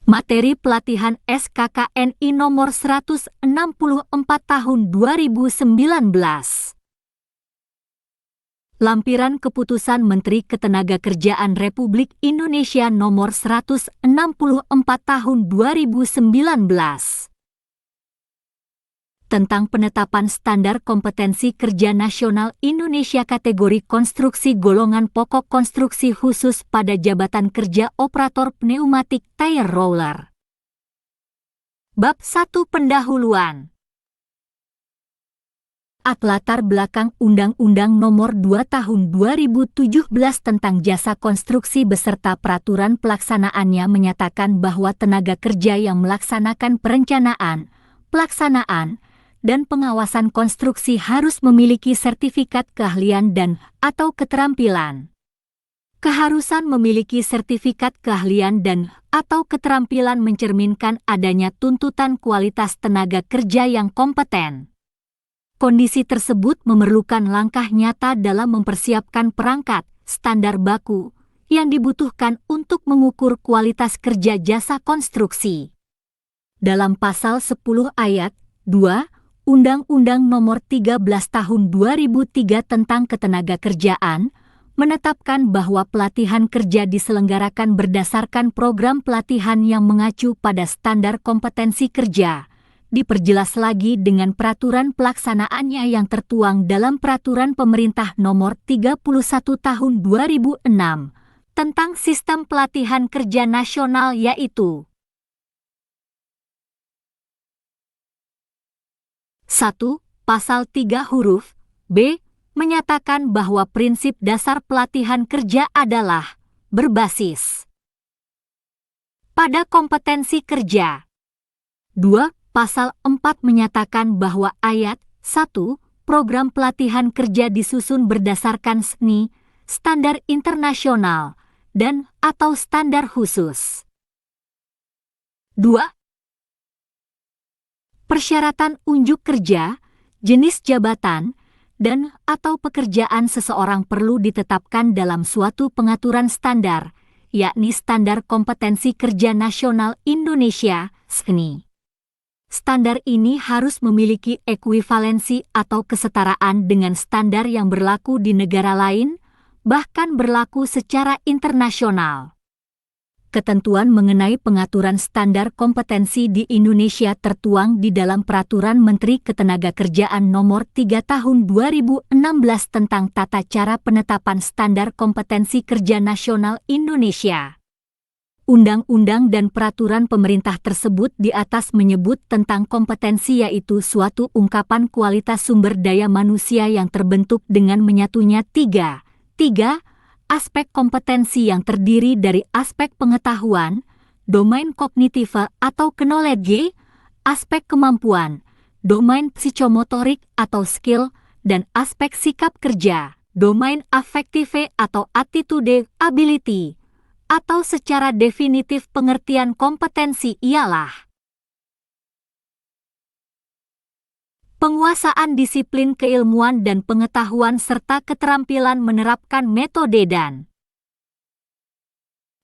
Materi pelatihan SKKNI nomor 164 tahun 2019. Lampiran Keputusan Menteri Ketenagakerjaan Republik Indonesia nomor 164 tahun 2019 tentang penetapan standar kompetensi kerja nasional Indonesia kategori konstruksi golongan pokok konstruksi khusus pada jabatan kerja operator pneumatik tire roller. Bab 1 Pendahuluan. Latar belakang Undang-Undang Nomor 2 Tahun 2017 tentang Jasa Konstruksi beserta peraturan pelaksanaannya menyatakan bahwa tenaga kerja yang melaksanakan perencanaan, pelaksanaan, dan pengawasan konstruksi harus memiliki sertifikat keahlian dan atau keterampilan. Keharusan memiliki sertifikat keahlian dan atau keterampilan mencerminkan adanya tuntutan kualitas tenaga kerja yang kompeten. Kondisi tersebut memerlukan langkah nyata dalam mempersiapkan perangkat, standar baku, yang dibutuhkan untuk mengukur kualitas kerja jasa konstruksi. Dalam pasal 10 ayat 2, Undang-Undang Nomor 13 Tahun 2003 tentang Ketenagakerjaan, menetapkan bahwa pelatihan kerja diselenggarakan berdasarkan program pelatihan yang mengacu pada standar kompetensi kerja. Diperjelas lagi dengan peraturan pelaksanaannya yang tertuang dalam Peraturan Pemerintah Nomor 31 Tahun 2006 tentang Sistem Pelatihan Kerja Nasional yaitu 1. Pasal 3 huruf B menyatakan bahwa prinsip dasar pelatihan kerja adalah berbasis pada kompetensi kerja. 2. Pasal 4 menyatakan bahwa ayat 1 program pelatihan kerja disusun berdasarkan SNI, standar internasional, dan atau standar khusus. 2. Persyaratan unjuk kerja, jenis jabatan, dan atau pekerjaan seseorang perlu ditetapkan dalam suatu pengaturan standar, yakni Standar Kompetensi Kerja Nasional Indonesia, SKNI. Standar ini harus memiliki ekuivalensi atau kesetaraan dengan standar yang berlaku di negara lain, bahkan berlaku secara internasional. Ketentuan mengenai pengaturan standar kompetensi di Indonesia tertuang di dalam Peraturan Menteri Ketenagakerjaan Nomor 3 Tahun 2016 tentang tata cara penetapan standar kompetensi kerja nasional Indonesia. Undang-undang dan peraturan pemerintah tersebut di atas menyebut tentang kompetensi yaitu suatu ungkapan kualitas sumber daya manusia yang terbentuk dengan menyatunya tiga aspek kompetensi yang terdiri dari aspek pengetahuan, domain kognitif atau knowledge, aspek kemampuan, domain psikomotorik atau skill, dan aspek sikap kerja, domain affective atau attitude ability, atau secara definitif pengertian kompetensi ialah penguasaan disiplin keilmuan dan pengetahuan serta keterampilan menerapkan metode dan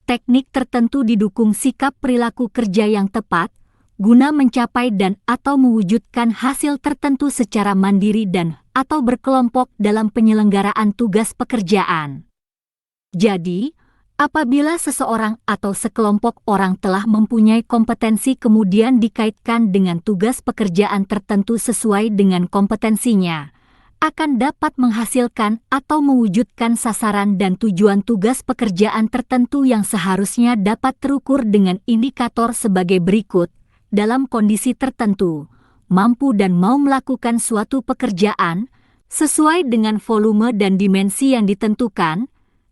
teknik tertentu didukung sikap perilaku kerja yang tepat, guna mencapai dan atau mewujudkan hasil tertentu secara mandiri dan atau berkelompok dalam penyelenggaraan tugas pekerjaan. Jadi, apabila seseorang atau sekelompok orang telah mempunyai kompetensi kemudian dikaitkan dengan tugas pekerjaan tertentu sesuai dengan kompetensinya, akan dapat menghasilkan atau mewujudkan sasaran dan tujuan tugas pekerjaan tertentu yang seharusnya dapat terukur dengan indikator sebagai berikut. Dalam kondisi tertentu, mampu dan mau melakukan suatu pekerjaan sesuai dengan volume dan dimensi yang ditentukan,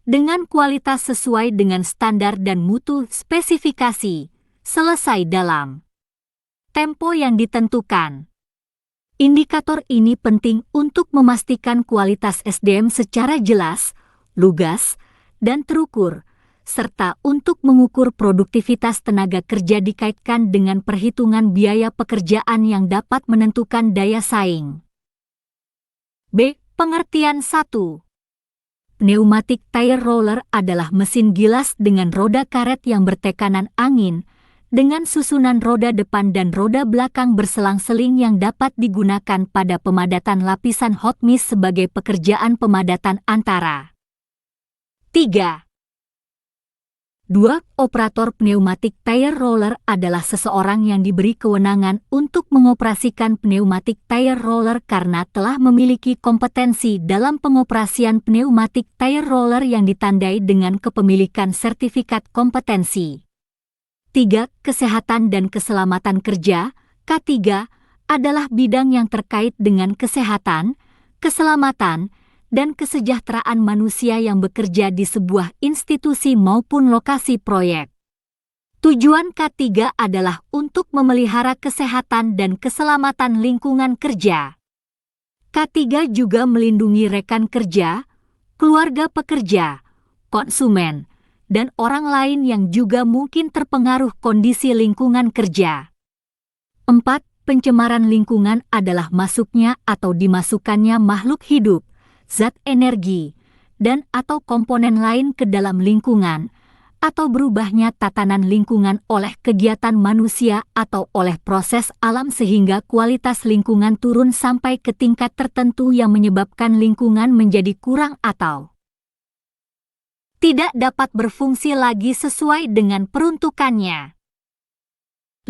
dengan kualitas sesuai dengan standar dan mutu spesifikasi, selesai dalam tempo yang ditentukan. Indikator ini penting untuk memastikan kualitas SDM secara jelas, lugas, dan terukur, serta untuk mengukur produktivitas tenaga kerja dikaitkan dengan perhitungan biaya pekerjaan yang dapat menentukan daya saing. B. Pengertian 1. Pneumatic tire roller adalah mesin gilas dengan roda karet yang bertekanan angin dengan susunan roda depan dan roda belakang berselang-seling yang dapat digunakan pada pemadatan lapisan hot mix sebagai pekerjaan pemadatan antara. 3. 2. Operator pneumatik tire roller adalah seseorang yang diberi kewenangan untuk mengoperasikan pneumatik tire roller karena telah memiliki kompetensi dalam pengoperasian pneumatik tire roller yang ditandai dengan kepemilikan sertifikat kompetensi. 3. Kesehatan dan keselamatan kerja, K3, adalah bidang yang terkait dengan kesehatan, keselamatan, dan kesejahteraan manusia yang bekerja di sebuah institusi maupun lokasi proyek. Tujuan K3 adalah untuk memelihara kesehatan dan keselamatan lingkungan kerja. K3 juga melindungi rekan kerja, keluarga pekerja, konsumen, dan orang lain yang juga mungkin terpengaruh kondisi lingkungan kerja. 4. Pencemaran lingkungan adalah masuknya atau dimasukkannya makhluk hidup, zat energi, dan atau komponen lain ke dalam lingkungan, atau berubahnya tatanan lingkungan oleh kegiatan manusia atau oleh proses alam sehingga kualitas lingkungan turun sampai ke tingkat tertentu yang menyebabkan lingkungan menjadi kurang atau tidak dapat berfungsi lagi sesuai dengan peruntukannya.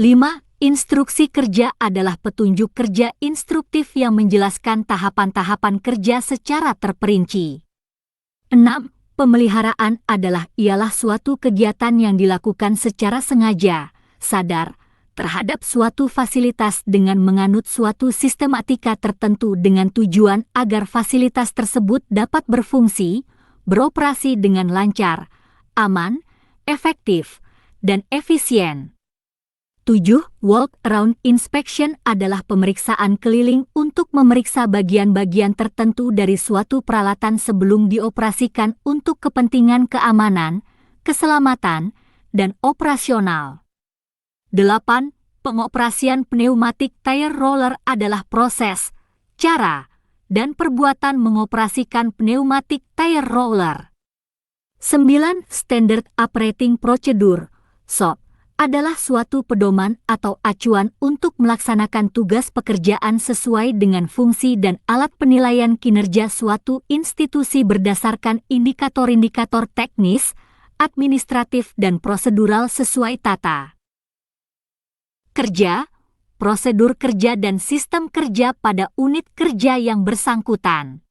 5. Instruksi kerja adalah petunjuk kerja instruktif yang menjelaskan tahapan-tahapan kerja secara terperinci. 6. Pemeliharaan ialah suatu kegiatan yang dilakukan secara sengaja, sadar, terhadap suatu fasilitas dengan menganut suatu sistematika tertentu dengan tujuan agar fasilitas tersebut dapat berfungsi, beroperasi dengan lancar, aman, efektif, dan efisien. 7. Walk-around inspection adalah pemeriksaan keliling untuk memeriksa bagian-bagian tertentu dari suatu peralatan sebelum dioperasikan untuk kepentingan keamanan, keselamatan, dan operasional. 8. Pengoperasian pneumatik tire roller adalah proses, cara, dan perbuatan mengoperasikan pneumatik tire roller. 9. Standard Operating Procedure, SOP, adalah suatu pedoman atau acuan untuk melaksanakan tugas pekerjaan sesuai dengan fungsi dan alat penilaian kinerja suatu institusi berdasarkan indikator-indikator teknis, administratif dan prosedural sesuai tata kerja, prosedur kerja dan sistem kerja pada unit kerja yang bersangkutan.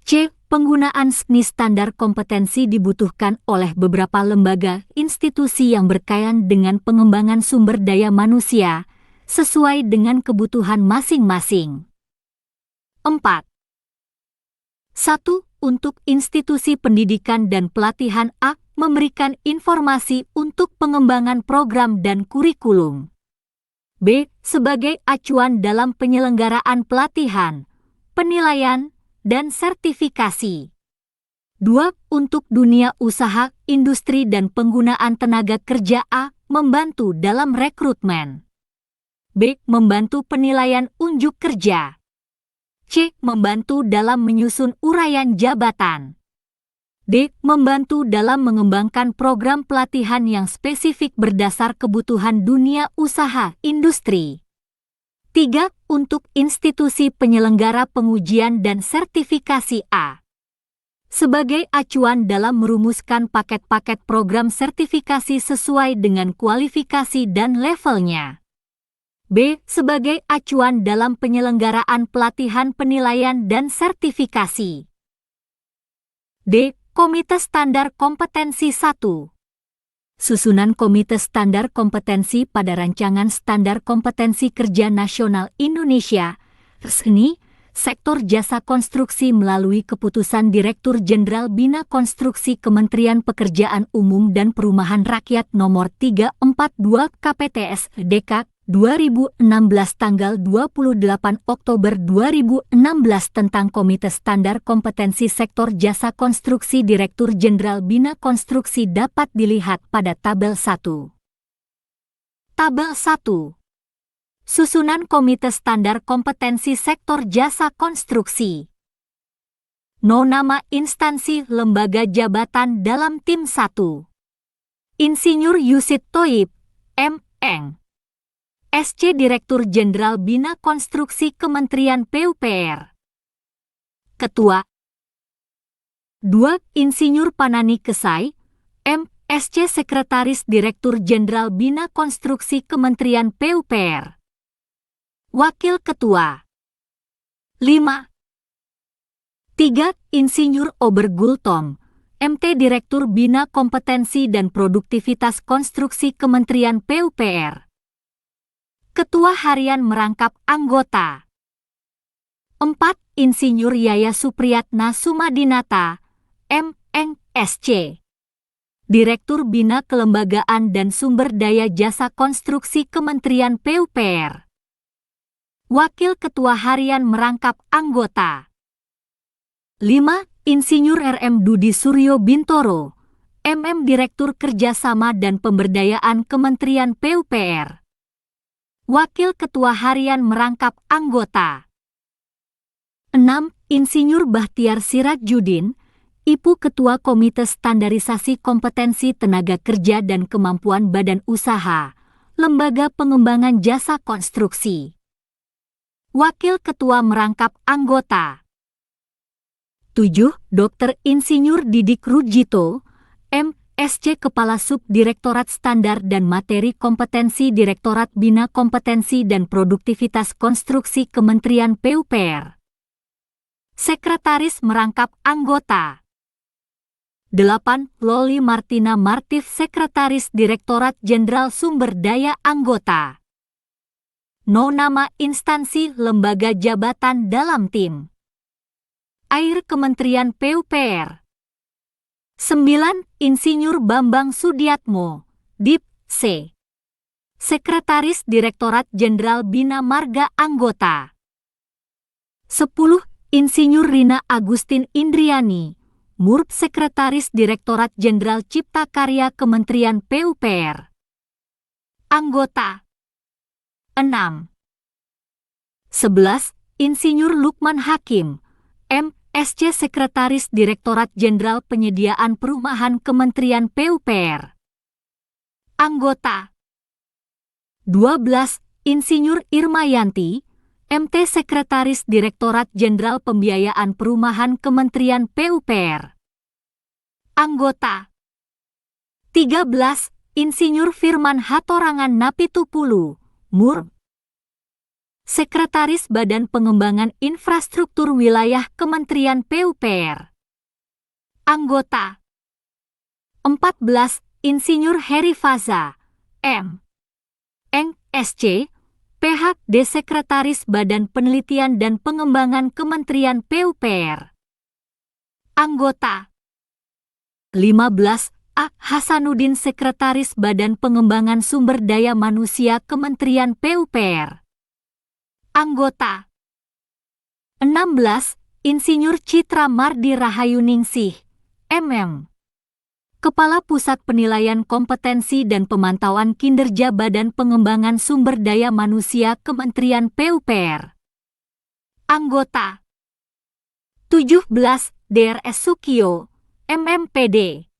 C. Penggunaan SNI standar kompetensi dibutuhkan oleh beberapa lembaga institusi yang berkaitan dengan pengembangan sumber daya manusia sesuai dengan kebutuhan masing-masing. 4. 1. Untuk institusi pendidikan dan pelatihan A. Memberikan informasi untuk pengembangan program dan kurikulum. B. Sebagai acuan dalam penyelenggaraan pelatihan, penilaian, dan sertifikasi. 2. Untuk dunia usaha, industri dan penggunaan tenaga kerja A. Membantu dalam rekrutmen. B. Membantu penilaian unjuk kerja. C. Membantu dalam menyusun uraian jabatan. D. Membantu dalam mengembangkan program pelatihan yang spesifik berdasar kebutuhan dunia usaha, industri. 3. Untuk institusi penyelenggara pengujian dan sertifikasi A. Sebagai acuan dalam merumuskan paket-paket program sertifikasi sesuai dengan kualifikasi dan levelnya. B. Sebagai acuan dalam penyelenggaraan pelatihan penilaian dan sertifikasi. D. Komite Standar Kompetensi 1. Susunan Komite Standar Kompetensi pada Rancangan Standar Kompetensi Kerja Nasional Indonesia, SNI, Sektor Jasa Konstruksi melalui Keputusan Direktur Jenderal Bina Konstruksi Kementerian Pekerjaan Umum dan Perumahan Rakyat Nomor 342 KPTS DK 2016 tanggal 28 Oktober 2016 tentang Komite Standar Kompetensi Sektor Jasa Konstruksi Direktur Jenderal Bina Konstruksi dapat dilihat pada tabel 1. Tabel 1. Susunan Komite Standar Kompetensi Sektor Jasa Konstruksi. Nama instansi lembaga jabatan dalam tim 1. Insinyur Yusid Thoib, M.Eng. SC Direktur Jenderal Bina Konstruksi Kementerian PUPR. Ketua 2. Insinyur Panani Kesai, M.Sc Sekretaris Direktur Jenderal Bina Konstruksi Kementerian PUPR. Wakil Ketua 5. 3. Insinyur Obergultom, MT Direktur Bina Kompetensi dan Produktivitas Konstruksi Kementerian PUPR. Ketua Harian merangkap anggota. 4. Insinyur Yaya Supriyatna Sumadinata, M.Eng. SC. Direktur Bina Kelembagaan dan Sumber Daya Jasa Konstruksi Kementerian PUPR. Wakil Ketua Harian merangkap anggota. 5. Insinyur R.M. Dudi Suryo Bintoro, MM Direktur Kerjasama dan Pemberdayaan Kementerian PUPR. Wakil Ketua Harian merangkap anggota. 6. Insinyur Bahtiar Sirajudin, IPU Ketua Komite Standarisasi Kompetensi Tenaga Kerja dan Kemampuan Badan Usaha, Lembaga Pengembangan Jasa Konstruksi. Wakil Ketua merangkap anggota. 7. Dr. Insinyur Didik Rujito, M.Sc Kepala Subdirektorat Standar dan Materi Kompetensi Direktorat Bina Kompetensi dan Produktivitas Konstruksi Kementerian PUPR. Sekretaris merangkap anggota. 8. Loli Martina Martif Sekretaris Direktorat Jenderal Sumber Daya Anggota. Nama instansi lembaga jabatan dalam tim. Air Kementerian PUPR. 9. Insinyur Bambang Sudiatmo, Dip. C. Sekretaris Direktorat Jenderal Bina Marga Anggota. 10. Insinyur Rina Agustin Indriani, Murp Sekretaris Direktorat Jenderal Cipta Karya Kementerian PUPR. Anggota. 6. 11. Insinyur Lukman Hakim, M.Sc Sekretaris Direktorat Jenderal Penyediaan Perumahan Kementerian PUPR. Anggota. 12. Insinyur Irmayanti, MT Sekretaris Direktorat Jenderal Pembiayaan Perumahan Kementerian PUPR. Anggota. 13. Insinyur Firman Hatorangan Napitupulu, Murp. Sekretaris Badan Pengembangan Infrastruktur Wilayah Kementerian PUPR. Anggota. 14. Insinyur Heri Faza, M.Eng. SC, PhD Sekretaris Badan Penelitian dan Pengembangan Kementerian PUPR. Anggota. 15. A. Hasanuddin Sekretaris Badan Pengembangan Sumber Daya Manusia Kementerian PUPR. Anggota. 16. Insinyur Citra Mardi Rahayuningsih, MM. Kepala Pusat Penilaian Kompetensi dan Pemantauan Kinerja Badan Pengembangan Sumber Daya Manusia Kementerian PUPR. Anggota. 17. Drs. Sukio, MMPD.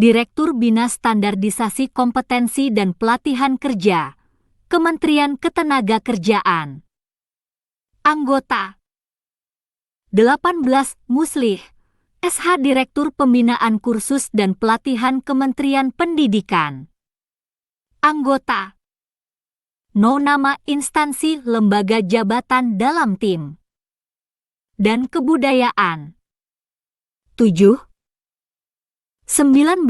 Direktur Bina Standarisasi Kompetensi dan Pelatihan Kerja, Kementerian Ketenagakerjaan. Anggota. 18. Muslih, SH Direktur Pembinaan Kursus dan Pelatihan Kementerian Pendidikan. Anggota. Nama instansi lembaga jabatan dalam tim. Dan kebudayaan. 7. 19.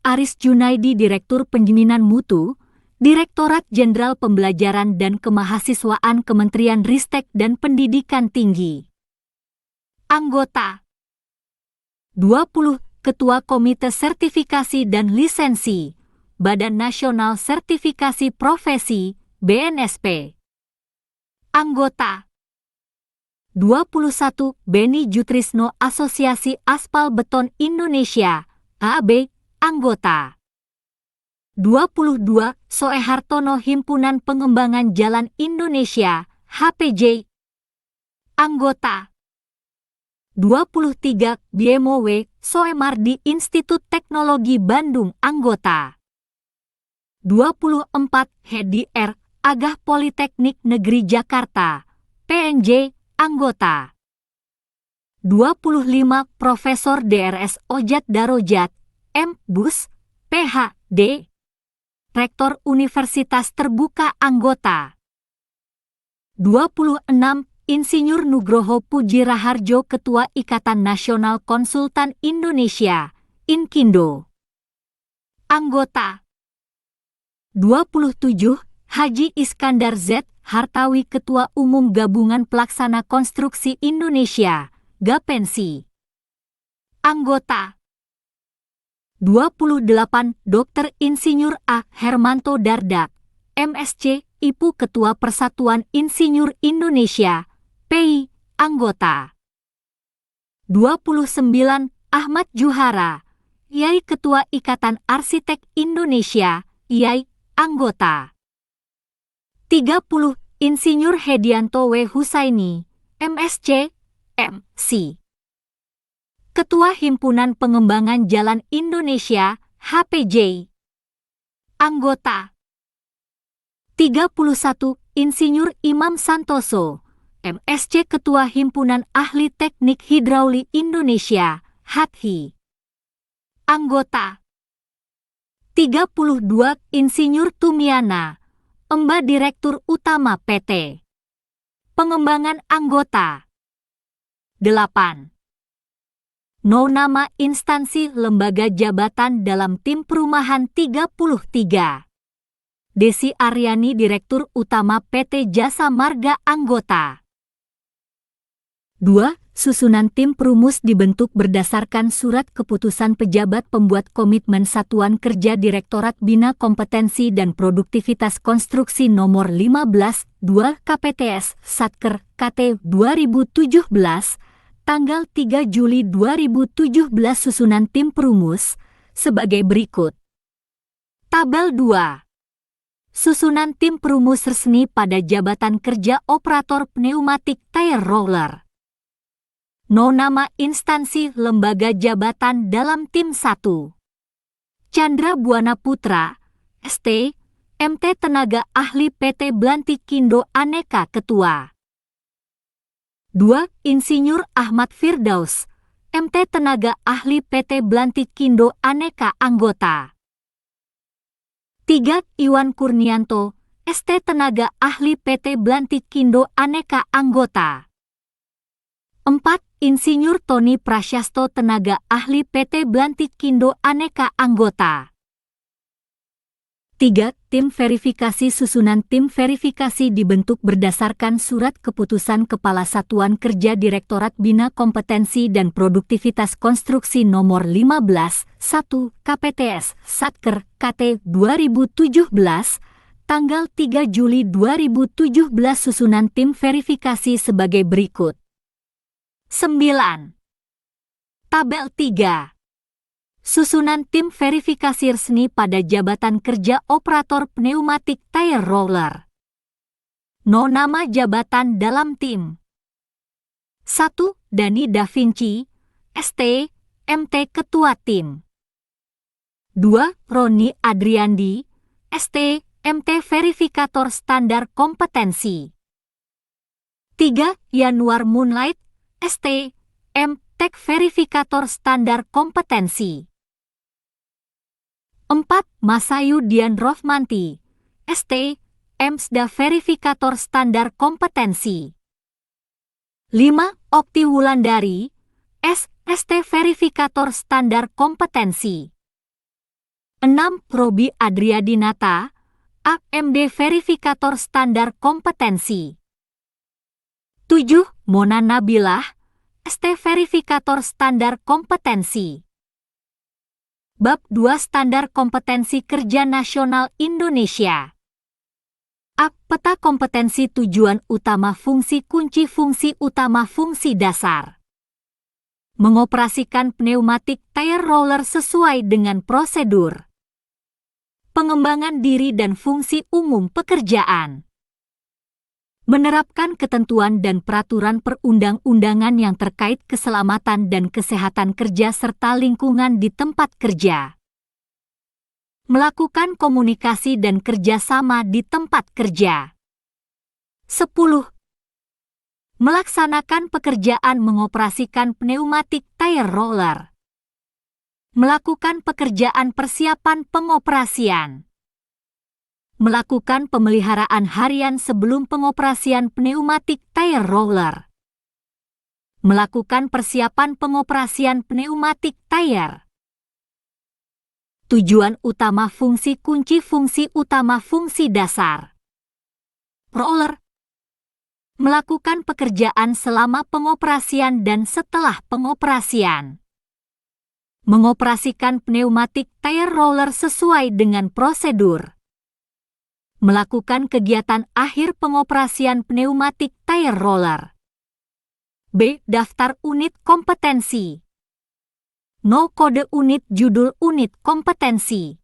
Aris Junaidi Direktur Penjaminan Mutu, Direktorat Jenderal Pembelajaran dan Kemahasiswaan Kementerian Ristek dan Pendidikan Tinggi. Anggota. 20. Ketua Komite Sertifikasi dan Lisensi, Badan Nasional Sertifikasi Profesi, BNSP. Anggota. 21. Beni Jutrisno Asosiasi Aspal Beton Indonesia, AB, Anggota. 22. Soehartono Himpunan Pengembangan Jalan Indonesia, HPJ. Anggota. 23. Biemowe Soemardi Institut Teknologi Bandung anggota. 24 Hedi R. Agah Politeknik Negeri Jakarta, PNJ, anggota. 25 Profesor DRS Ojat Darojat, M. Bus, PhD, Rektor Universitas Terbuka anggota. 26 Insinyur Nugroho Puji Raharjo Ketua Ikatan Nasional Konsultan Indonesia, Inkindo, anggota. 27 Haji Iskandar Z. Hartawi Ketua Umum Gabungan Pelaksana Konstruksi Indonesia, Gapensi, anggota. 28 Dr. Insinyur A. Hermanto Dardak, MSc, IPU Ketua Persatuan Insinyur Indonesia, PI, anggota. 29 Ahmad Juhara, YAI Ketua Ikatan Arsitek Indonesia, YAI, anggota. 30 Insinyur Hedianto W. Husaini, MSc, MC, Ketua Himpunan Pengembangan Jalan Indonesia, HPJ, anggota. 31 Insinyur Imam Santoso, MSc Ketua Himpunan Ahli Teknik Hidrauli Indonesia, HATHI, anggota. 32 Insinyur Tumiana, Emba Direktur Utama PT Pengembangan anggota. 8. Nama instansi lembaga jabatan dalam tim perumahan 33. Desi Aryani Direktur Utama PT Jasa Marga anggota. 2. Susunan tim perumus dibentuk berdasarkan surat keputusan pejabat pembuat komitmen Satuan Kerja Direktorat Bina Kompetensi dan Produktivitas Konstruksi nomor 15, 2 KPTS Satker KT 2017, tanggal 3 Juli 2017. Susunan tim perumus sebagai berikut. Tabel 2. Susunan tim perumus resmi pada jabatan kerja operator pneumatik tire roller. Nama instansi lembaga jabatan dalam tim 1. Chandra Buana Putra, ST, MT Tenaga Ahli PT Blantikindo Aneka Ketua. 2. Insinyur Ahmad Firdaus, MT Tenaga Ahli PT Blantikindo Aneka anggota. 3. Iwan Kurnianto, ST Tenaga Ahli PT Blantikindo Aneka anggota. 4. Insinyur Tony Prasyasto Tenaga Ahli PT Blantikindo Aneka anggota. 3. Tim verifikasi. Susunan tim verifikasi dibentuk berdasarkan surat keputusan Kepala Satuan Kerja Direktorat Bina Kompetensi dan Produktivitas Konstruksi nomor 15, 1 KPTS Satker KT 2017, tanggal 3 Juli 2017. Susunan tim verifikasi sebagai berikut. 9. Tabel 3. Susunan tim verifikasi resmi pada jabatan kerja operator pneumatik tire roller. Nama jabatan dalam tim. 1. Dani Da Vinci, ST, MT Ketua Tim. 2. Roni Adriandi, ST, MT Verifikator Standar Kompetensi. 3. Yanuar Moonlight, ST, M. Tek Verifikator Standar Kompetensi. 4. Masayu Dian Rohmanti, ST, MSda Verifikator Standar Kompetensi. 5. Okti Wulandari, ST Verifikator Standar Kompetensi. 6. Robi Adriadinata, AMD Verifikator Standar Kompetensi. 7. Mona Nabilah, ST Verifikator Standar Kompetensi. Bab 2 Standar Kompetensi Kerja Nasional Indonesia. A. Peta kompetensi tujuan utama fungsi kunci fungsi utama fungsi dasar. Mengoperasikan pneumatik tire roller sesuai dengan prosedur. Pengembangan diri dan fungsi umum pekerjaan. Menerapkan ketentuan dan peraturan perundang-undangan yang terkait keselamatan dan kesehatan kerja serta lingkungan di tempat kerja. Melakukan komunikasi dan kerjasama di tempat kerja. 10. Melaksanakan pekerjaan mengoperasikan pneumatik tire roller. Melakukan pekerjaan persiapan pengoperasian. Melakukan pemeliharaan harian sebelum pengoperasian pneumatik tire roller. Melakukan persiapan pengoperasian pneumatik tire. Tujuan utama fungsi kunci fungsi utama fungsi dasar. Roller. Melakukan pekerjaan selama pengoperasian dan setelah pengoperasian. Mengoperasikan pneumatik tire roller sesuai dengan prosedur. Melakukan kegiatan akhir pengoperasian pneumatik tire roller. B. Daftar unit kompetensi. No kode unit judul unit kompetensi.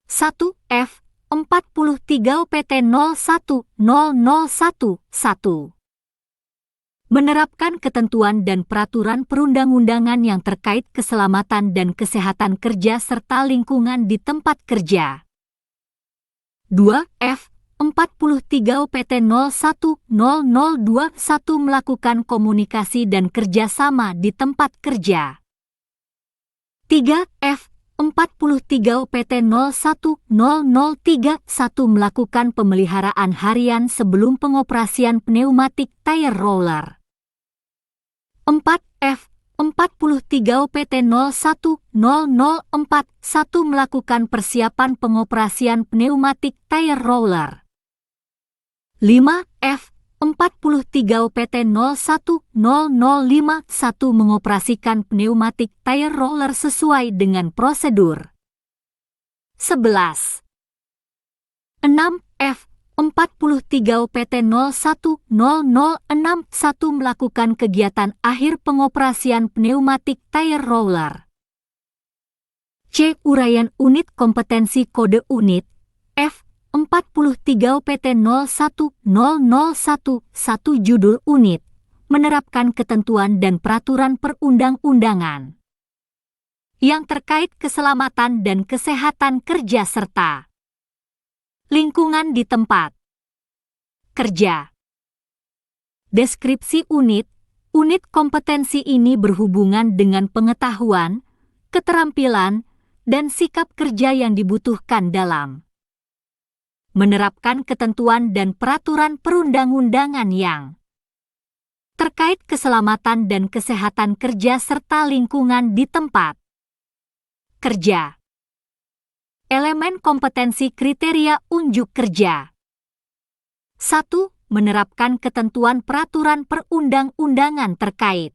1. F. 43 OPT 010011. Menerapkan ketentuan dan peraturan perundang-undangan yang terkait keselamatan dan kesehatan kerja serta lingkungan di tempat kerja. 2. F. 43 OPT 010021 melakukan komunikasi dan kerjasama di tempat kerja. 3. F. 43 OPT 010031 melakukan pemeliharaan harian sebelum pengoperasian pneumatik tire roller. 4. F. 43 OPT 010041 melakukan persiapan pengoperasian pneumatik tire roller. 5. F. 43 OPT 010051 mengoperasikan pneumatik tire roller sesuai dengan prosedur. 11. 6. F. 43 OPT 010061 melakukan kegiatan akhir pengoperasian pneumatik tire roller. C. Uraian unit kompetensi kode unit F. 43 OPT 01001 judul unit, menerapkan ketentuan dan peraturan perundang-undangan yang terkait keselamatan dan kesehatan kerja serta lingkungan di tempat kerja. Deskripsi unit kompetensi ini berhubungan dengan pengetahuan, keterampilan, dan sikap kerja yang dibutuhkan dalam menerapkan ketentuan dan peraturan perundang-undangan yang terkait keselamatan dan kesehatan kerja serta lingkungan di tempat kerja. Elemen kompetensi kriteria unjuk kerja. 1. Menerapkan ketentuan peraturan perundang-undangan terkait.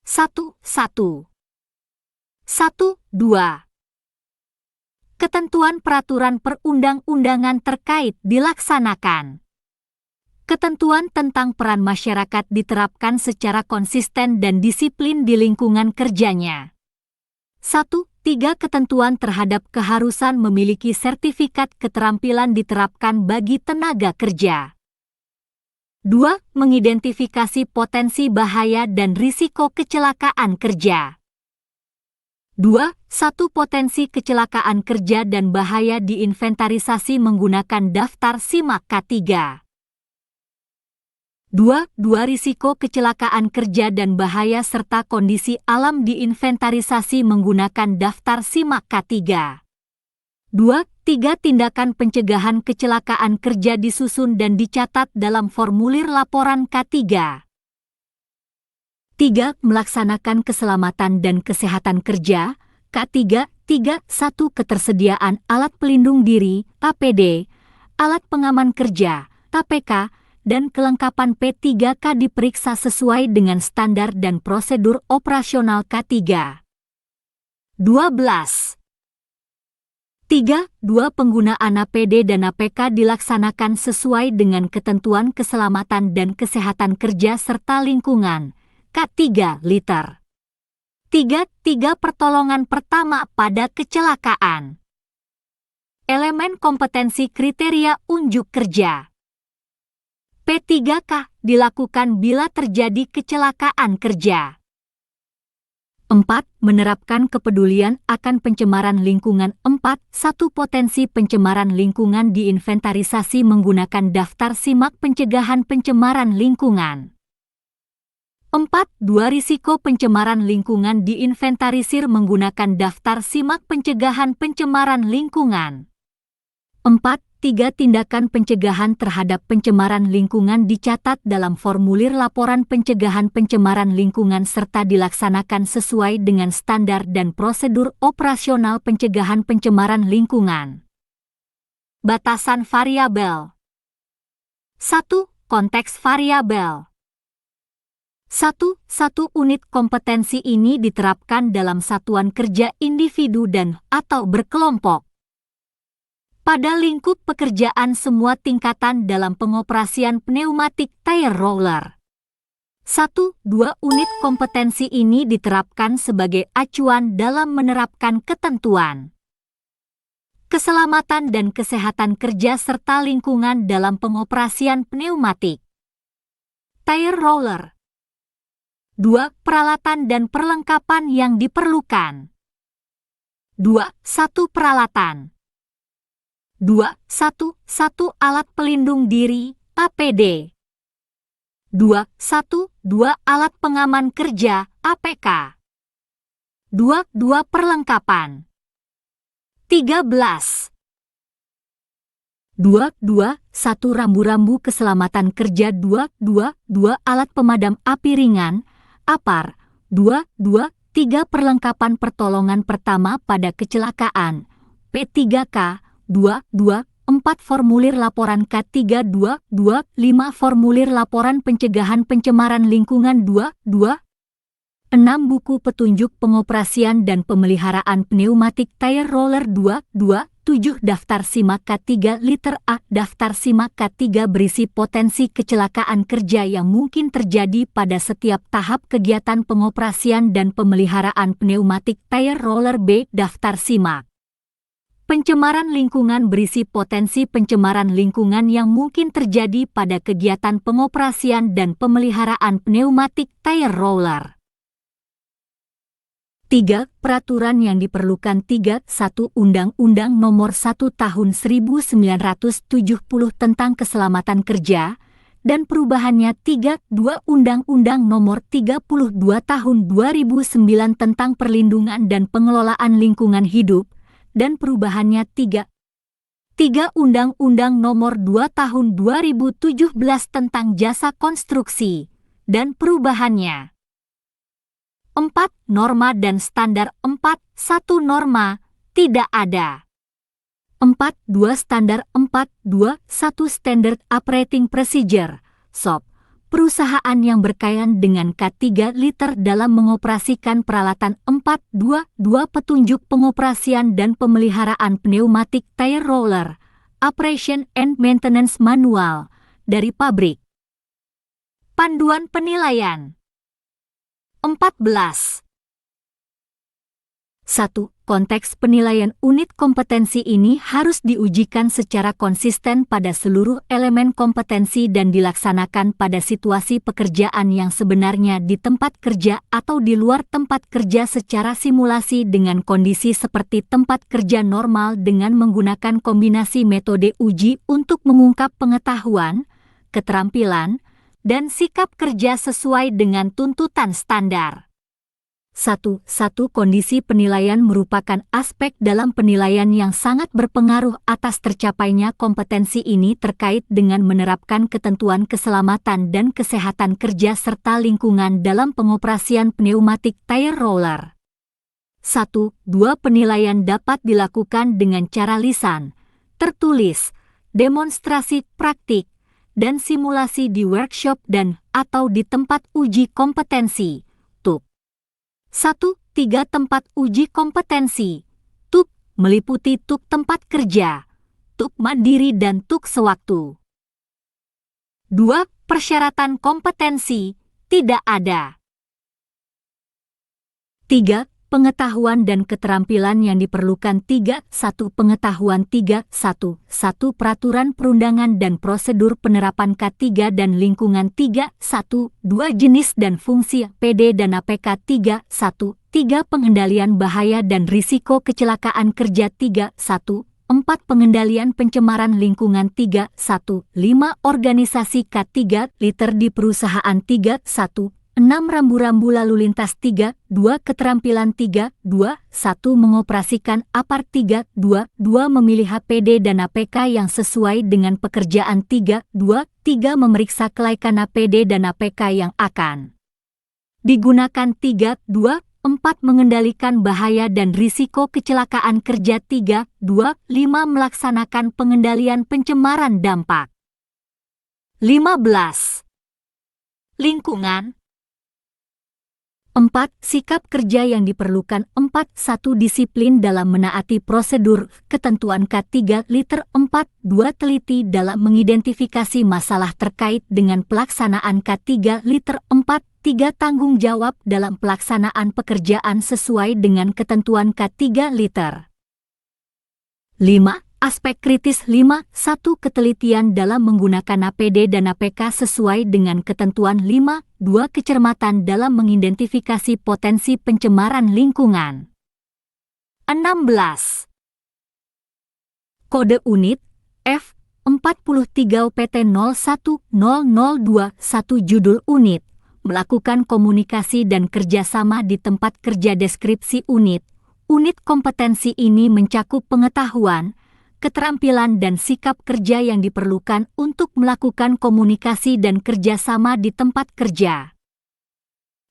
1. 2. Ketentuan peraturan perundang-undangan terkait dilaksanakan. Ketentuan tentang peran masyarakat diterapkan secara konsisten dan disiplin di lingkungan kerjanya. 1. 3. Ketentuan terhadap keharusan memiliki sertifikat keterampilan diterapkan bagi tenaga kerja. 2. Mengidentifikasi potensi bahaya dan risiko kecelakaan kerja. 2. 1. Potensi kecelakaan kerja dan bahaya diinventarisasi menggunakan daftar SIMAK K3. 2. Risiko kecelakaan kerja dan bahaya serta kondisi alam diinventarisasi menggunakan daftar SIMAK K3. 2. Tindakan pencegahan kecelakaan kerja disusun dan dicatat dalam formulir laporan K3. 3. Melaksanakan keselamatan dan kesehatan kerja, K3, 1. Ketersediaan alat pelindung diri, APD, alat pengaman kerja, KPK, dan kelengkapan P3K diperiksa sesuai dengan standar dan prosedur operasional K3. 12. 3. Penggunaan APD dan APK dilaksanakan sesuai dengan ketentuan keselamatan dan kesehatan kerja serta lingkungan, K3 liter. 3. Pertolongan pertama pada kecelakaan. Elemen kompetensi kriteria unjuk kerja. P3K dilakukan bila terjadi kecelakaan kerja. 4. Menerapkan kepedulian akan pencemaran lingkungan. 4. 1. Potensi pencemaran lingkungan diinventarisasi menggunakan daftar simak pencegahan pencemaran lingkungan. 4. 2. Risiko pencemaran lingkungan diinventarisir menggunakan daftar simak pencegahan pencemaran lingkungan. 4. 3. Tindakan pencegahan terhadap pencemaran lingkungan dicatat dalam formulir laporan pencegahan pencemaran lingkungan serta dilaksanakan sesuai dengan standar dan prosedur operasional pencegahan pencemaran lingkungan. Batasan variabel. 1. Konteks variabel. 1. Unit kompetensi ini diterapkan dalam satuan kerja individu dan atau berkelompok. Pada lingkup pekerjaan semua tingkatan dalam pengoperasian pneumatik tire roller. 1. 2. Unit kompetensi ini diterapkan sebagai acuan dalam menerapkan ketentuan keselamatan dan kesehatan kerja serta lingkungan dalam pengoperasian pneumatik tire roller. 2. Peralatan dan perlengkapan yang diperlukan. 2. 1. Peralatan. 2. 1. Alat pelindung diri, APD. 2. 2. Alat pengaman kerja, APK. 2. Perlengkapan. 13. 1. Rambu-rambu keselamatan kerja. 2. Alat pemadam api ringan, APAR. 2. 3. Perlengkapan pertolongan pertama pada kecelakaan, P3K. 2. 4. Formulir laporan K3. 2. 5. Formulir laporan pencegahan pencemaran lingkungan. 2. 6. Buku petunjuk pengoperasian dan pemeliharaan pneumatik tire roller. 2. 7. Daftar simak K3 liter A. Daftar simak K3 berisi potensi kecelakaan kerja yang mungkin terjadi pada setiap tahap kegiatan pengoperasian dan pemeliharaan pneumatik tire roller. B. Daftar simak pencemaran lingkungan berisi potensi pencemaran lingkungan yang mungkin terjadi pada kegiatan pengoperasian dan pemeliharaan pneumatik tire roller. 3. Peraturan yang diperlukan. 3. 1. Undang-Undang Nomor 1 Tahun 1970 tentang Keselamatan Kerja dan perubahannya. 3. 2. Undang-Undang Nomor 32 Tahun 2009 tentang Perlindungan dan Pengelolaan Lingkungan Hidup dan perubahannya. 3. Undang-Undang Nomor 2 Tahun 2017 tentang Jasa Konstruksi dan perubahannya. 4. Norma dan standar. 4. 1. Norma, tidak ada. 4. 2. Standar. 4. 2. 1. Standard Operating Procedure, SOP. Perusahaan yang berkaitan dengan K3 liter dalam mengoperasikan peralatan. 4. 2. Petunjuk pengoperasian dan pemeliharaan pneumatik tire roller, Operation and Maintenance Manual, dari pabrik. Panduan penilaian. 14. 1. Konteks penilaian. Unit kompetensi ini harus diujikan secara konsisten pada seluruh elemen kompetensi dan dilaksanakan pada situasi pekerjaan yang sebenarnya di tempat kerja atau di luar tempat kerja secara simulasi dengan kondisi seperti tempat kerja normal dengan menggunakan kombinasi metode uji untuk mengungkap pengetahuan, keterampilan, dan sikap kerja sesuai dengan tuntutan standar. 1. Kondisi penilaian merupakan aspek dalam penilaian yang sangat berpengaruh atas tercapainya kompetensi ini terkait dengan menerapkan ketentuan keselamatan dan kesehatan kerja serta lingkungan dalam pengoperasian pneumatik tire roller. 1. 2. Penilaian dapat dilakukan dengan cara lisan, tertulis, demonstrasi praktik, dan simulasi di workshop dan atau di tempat uji kompetensi, TUK. 1. 3. Tempat uji kompetensi, TUK, meliputi TUK tempat kerja, TUK mandiri dan TUK sewaktu. 2. Persyaratan kompetensi, tidak ada. 3. Pengetahuan dan keterampilan yang diperlukan 3.1 Pengetahuan 3.1 Peraturan perundangan dan prosedur penerapan K3 dan lingkungan 3.1 2 Jenis dan fungsi PD dan APK 3.1 3 Pengendalian bahaya dan risiko kecelakaan kerja 3.1 4 Pengendalian pencemaran lingkungan 3.1 5 Organisasi K3 liter di perusahaan 3.1 6 rambu-rambu lalu lintas 3, 2 keterampilan 3, 2, 1 mengoperasikan APAR 3, 2, 2 memilih HPD dan APK yang sesuai dengan pekerjaan 3, 2, 3 memeriksa kelaikan APD dan APK yang akan digunakan 3, 2, 4 mengendalikan bahaya dan risiko kecelakaan kerja 3, 2, 5 melaksanakan pengendalian pencemaran dampak. 15. Lingkungan 4. Sikap kerja yang diperlukan 4. 1. Disiplin dalam menaati prosedur ketentuan K3 liter 4. 2. Teliti dalam mengidentifikasi masalah terkait dengan pelaksanaan K3 liter 4. 3. Tanggung jawab dalam pelaksanaan pekerjaan sesuai dengan ketentuan K3 liter 5. Aspek kritis 5. 1. Ketelitian dalam menggunakan APD dan APK sesuai dengan ketentuan 5. 2. Kecermatan dalam mengidentifikasi potensi pencemaran lingkungan. 16. Kode unit F43 OPT 010021 Judul unit melakukan komunikasi dan kerjasama di tempat kerja. Deskripsi unit. Unit kompetensi ini mencakup pengetahuan, keterampilan dan sikap kerja yang diperlukan untuk melakukan komunikasi dan kerjasama di tempat kerja.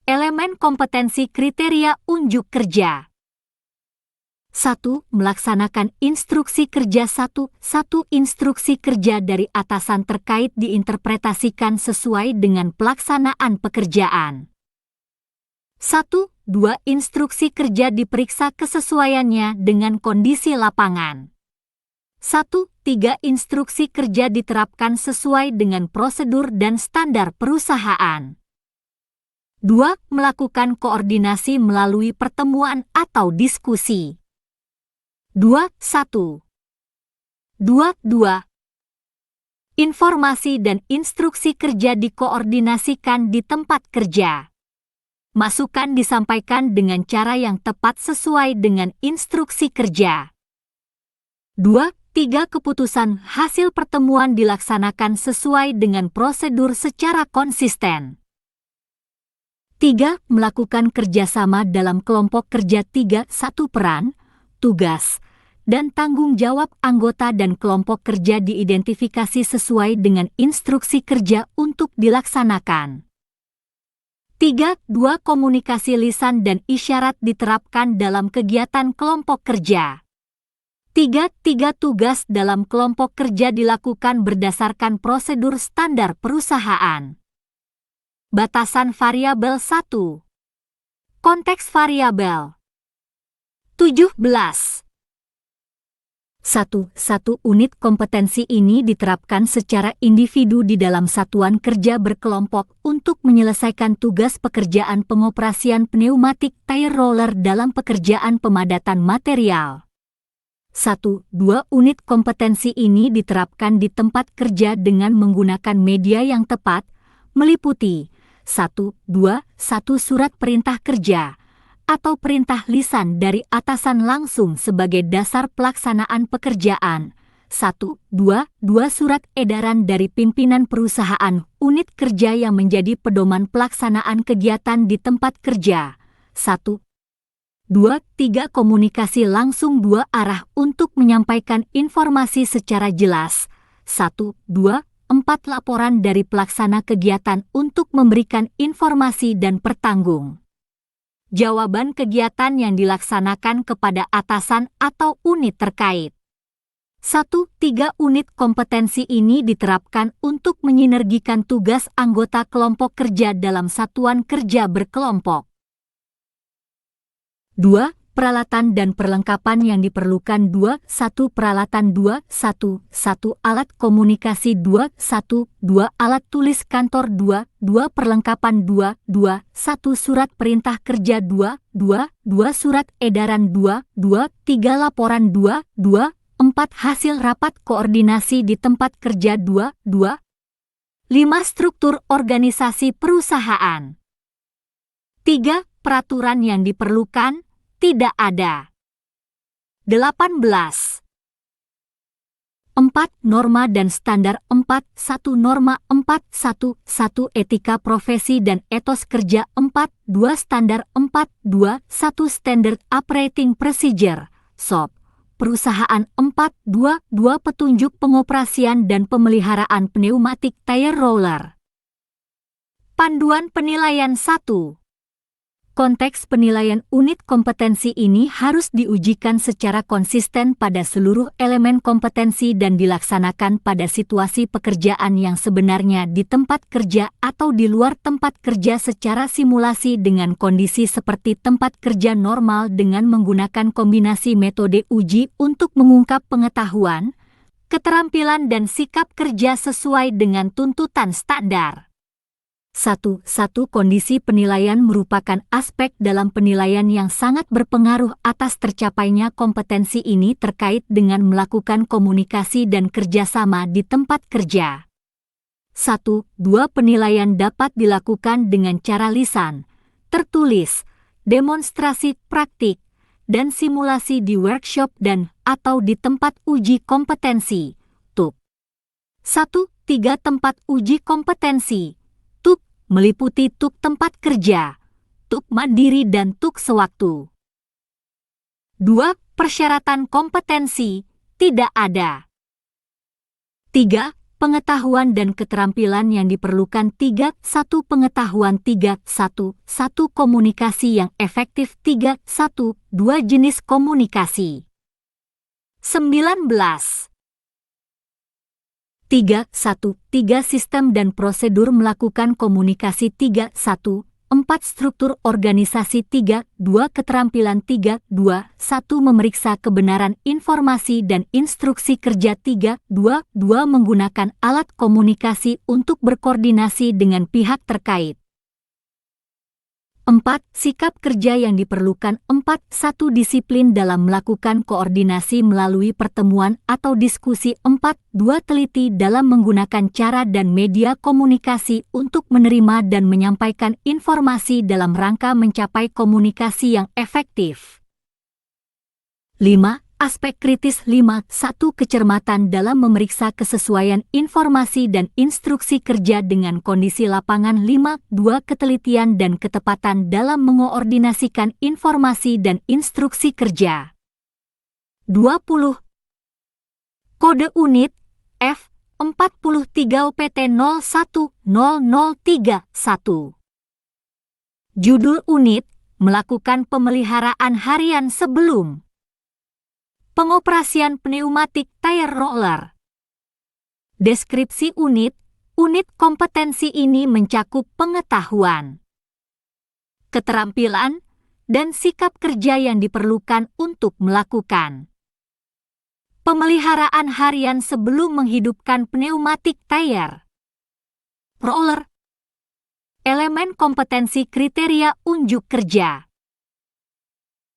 Elemen kompetensi kriteria unjuk kerja. 1. Melaksanakan instruksi kerja 1. Instruksi kerja dari atasan terkait diinterpretasikan sesuai dengan pelaksanaan pekerjaan. 1. 2. Instruksi kerja diperiksa kesesuaiannya dengan kondisi lapangan. 1. 3. Instruksi kerja diterapkan sesuai dengan prosedur dan standar perusahaan. 2. Melakukan koordinasi melalui pertemuan atau diskusi. 2.1. 2.2. Informasi dan instruksi kerja dikoordinasikan di tempat kerja. Masukan disampaikan dengan cara yang tepat sesuai dengan instruksi kerja. 2.3. Keputusan hasil pertemuan dilaksanakan sesuai dengan prosedur secara konsisten. 3. Melakukan kerjasama dalam kelompok kerja 3.1 Peran, tugas, dan tanggung jawab anggota dan kelompok kerja diidentifikasi sesuai dengan instruksi kerja untuk dilaksanakan. 3.2. Komunikasi lisan dan isyarat diterapkan dalam kegiatan kelompok kerja. 3.3. Tugas dalam kelompok kerja dilakukan berdasarkan prosedur standar perusahaan. Batasan variabel 1. Konteks variabel 17. 1. Unit kompetensi ini diterapkan secara individu di dalam satuan kerja berkelompok untuk menyelesaikan tugas pekerjaan pengoperasian pneumatik tire roller dalam pekerjaan pemadatan material. 1. 2. Unit kompetensi ini diterapkan di tempat kerja dengan menggunakan media yang tepat, meliputi 1. 2. 1 surat perintah kerja atau perintah lisan dari atasan langsung sebagai dasar pelaksanaan pekerjaan. 1. 2. 2 surat edaran dari pimpinan perusahaan unit kerja yang menjadi pedoman pelaksanaan kegiatan di tempat kerja. 1. 2. 3. Komunikasi langsung dua arah untuk menyampaikan informasi secara jelas. 1. 2. 4. Laporan dari pelaksana kegiatan untuk memberikan informasi dan pertanggung jawaban kegiatan yang dilaksanakan kepada atasan atau unit terkait. 1. 3. Unit kompetensi ini diterapkan untuk menyinergikan tugas anggota kelompok kerja dalam satuan kerja berkelompok. 2. Peralatan dan perlengkapan yang diperlukan 2. 1. Peralatan 2. 1. 1. Alat komunikasi 2. 1. 2. Alat tulis kantor 2. 2. Perlengkapan 2. 2. 1. Surat perintah kerja 2. 2. 2. Surat edaran 2. 2. 3. Laporan 2. 2. 4. Hasil rapat koordinasi di tempat kerja 2. 2. 5. Struktur organisasi perusahaan. 3. Peraturan yang diperlukan tidak ada. 18. 4. Norma dan standar 4. 1. Norma 4. 1. 1. Etika profesi dan etos kerja 4. 2. Standar 4. 2. 1. Standard Operating Procedure (SOP) perusahaan 4. 2. 2. Petunjuk pengoperasian dan pemeliharaan pneumatik tire roller. Panduan penilaian 1. Konteks penilaian unit kompetensi ini harus diujikan secara konsisten pada seluruh elemen kompetensi dan dilaksanakan pada situasi pekerjaan yang sebenarnya di tempat kerja atau di luar tempat kerja secara simulasi dengan kondisi seperti tempat kerja normal dengan menggunakan kombinasi metode uji untuk mengungkap pengetahuan, keterampilan dan sikap kerja sesuai dengan tuntutan standar. 1. Kondisi penilaian merupakan aspek dalam penilaian yang sangat berpengaruh atas tercapainya kompetensi ini terkait dengan melakukan komunikasi dan kerjasama di tempat kerja. 1. 2. Penilaian dapat dilakukan dengan cara lisan, tertulis, demonstrasi praktik, dan simulasi di workshop dan atau di tempat uji kompetensi, TUK. 1. 3. Tempat uji kompetensi meliputi TUK tempat kerja, TUK mandiri dan TUK sewaktu. 2. Persyaratan kompetensi tidak ada. 3. Pengetahuan dan keterampilan yang diperlukan 3. 1. Pengetahuan 3. 1. 1. Komunikasi yang efektif 3. 1. 2. Jenis komunikasi. 19. 3. 1. 3. Sistem dan prosedur melakukan komunikasi 3. 1. 4. Struktur organisasi 3. 2. Keterampilan 3. 2. 1. Memeriksa kebenaran informasi dan instruksi kerja 3. 2. 2. Menggunakan alat komunikasi untuk berkoordinasi dengan pihak terkait. 4. Sikap kerja yang diperlukan 4. 1. Disiplin dalam melakukan koordinasi melalui pertemuan atau diskusi 4. 2. Teliti dalam menggunakan cara dan media komunikasi untuk menerima dan menyampaikan informasi dalam rangka mencapai komunikasi yang efektif. 5. Aspek kritis 5. 1. Kecermatan dalam memeriksa kesesuaian informasi dan instruksi kerja dengan kondisi lapangan 5. 2. Ketelitian dan ketepatan dalam mengoordinasikan informasi dan instruksi kerja. 20. Kode unit F43 OPT 010031. Judul unit, melakukan pemeliharaan harian sebelum pengoperasian pneumatik tire roller. Deskripsi unit kompetensi ini mencakup pengetahuan, keterampilan, dan sikap kerja yang diperlukan untuk melakukan pemeliharaan harian sebelum menghidupkan pneumatik tire roller. Elemen kompetensi kriteria unjuk kerja.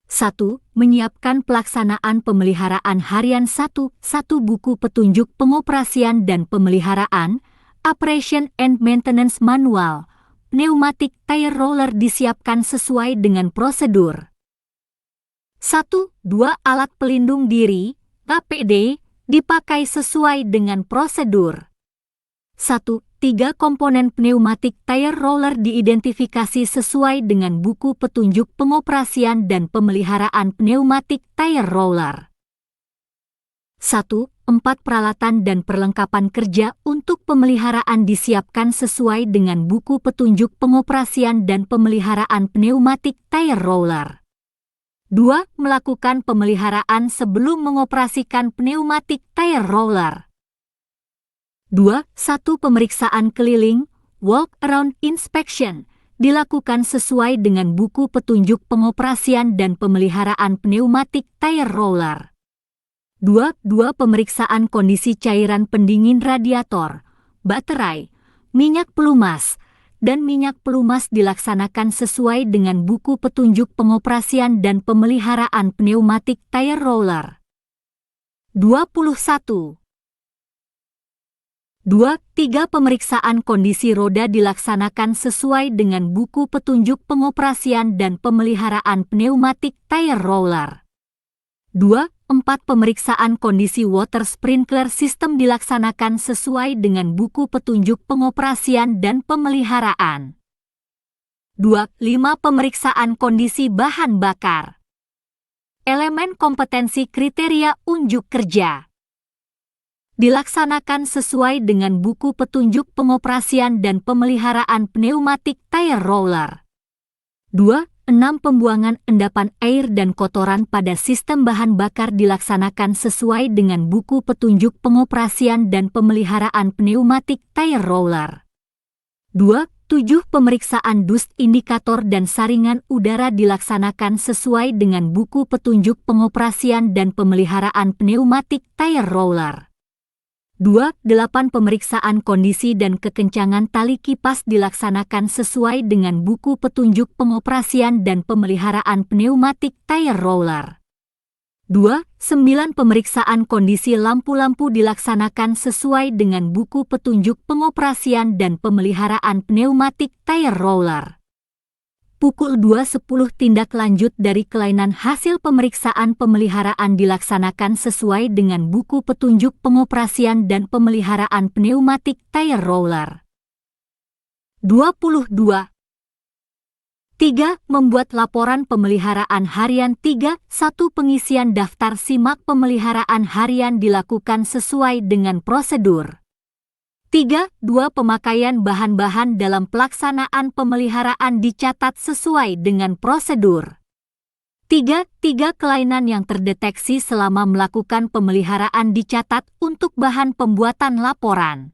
1. Menyiapkan pelaksanaan pemeliharaan harian 1. 1. Buku petunjuk pengoperasian dan pemeliharaan, Operation and Maintenance Manual, pneumatik tire roller disiapkan sesuai dengan prosedur. 1. 2. Alat pelindung diri, APD, dipakai sesuai dengan prosedur. 1. 3. Komponen pneumatik tire roller diidentifikasi sesuai dengan buku petunjuk pengoperasian dan pemeliharaan pneumatik tire roller. 1. 4. Peralatan dan perlengkapan kerja untuk pemeliharaan disiapkan sesuai dengan buku petunjuk pengoperasian dan pemeliharaan pneumatik tire roller. 2. Melakukan pemeliharaan sebelum mengoperasikan pneumatik tire roller. 2. 1. Pemeriksaan keliling, walk around inspection, dilakukan sesuai dengan buku petunjuk pengoperasian dan pemeliharaan pneumatik tire roller. 2. Pemeriksaan kondisi cairan pendingin radiator, baterai, minyak pelumas, dan minyak pelumas dilaksanakan sesuai dengan buku petunjuk pengoperasian dan pemeliharaan pneumatik tire roller. 21. 3. Pemeriksaan kondisi roda dilaksanakan sesuai dengan buku petunjuk pengoperasian dan pemeliharaan pneumatik tire roller. 4. Pemeriksaan kondisi water sprinkler system dilaksanakan sesuai dengan buku petunjuk pengoperasian dan pemeliharaan. 5. Pemeriksaan kondisi bahan bakar. Elemen kompetensi kriteria unjuk kerja dilaksanakan sesuai dengan buku petunjuk pengoperasian dan pemeliharaan pneumatik tire roller. 2. Pembuangan endapan air dan kotoran pada sistem bahan bakar dilaksanakan sesuai dengan buku petunjuk pengoperasian dan pemeliharaan pneumatik tire roller. 7. Pemeriksaan dust indikator dan saringan udara dilaksanakan sesuai dengan buku petunjuk pengoperasian dan pemeliharaan pneumatik tire roller. 8. Pemeriksaan kondisi dan kekencangan tali kipas dilaksanakan sesuai dengan buku petunjuk pengoperasian dan pemeliharaan pneumatik tire roller. 9. Pemeriksaan kondisi lampu-lampu dilaksanakan sesuai dengan buku petunjuk pengoperasian dan pemeliharaan pneumatik tire roller. Pukul 2.10 tindak lanjut dari kelainan hasil pemeriksaan pemeliharaan dilaksanakan sesuai dengan buku petunjuk pengoperasian dan pemeliharaan pneumatik tire roller. 22. 3. Membuat laporan pemeliharaan harian 3. 1. Pengisian daftar simak pemeliharaan harian dilakukan sesuai dengan prosedur. 3. Pemakaian bahan-bahan dalam pelaksanaan pemeliharaan dicatat sesuai dengan prosedur. 3. Kelainan yang terdeteksi selama melakukan pemeliharaan dicatat untuk bahan pembuatan laporan.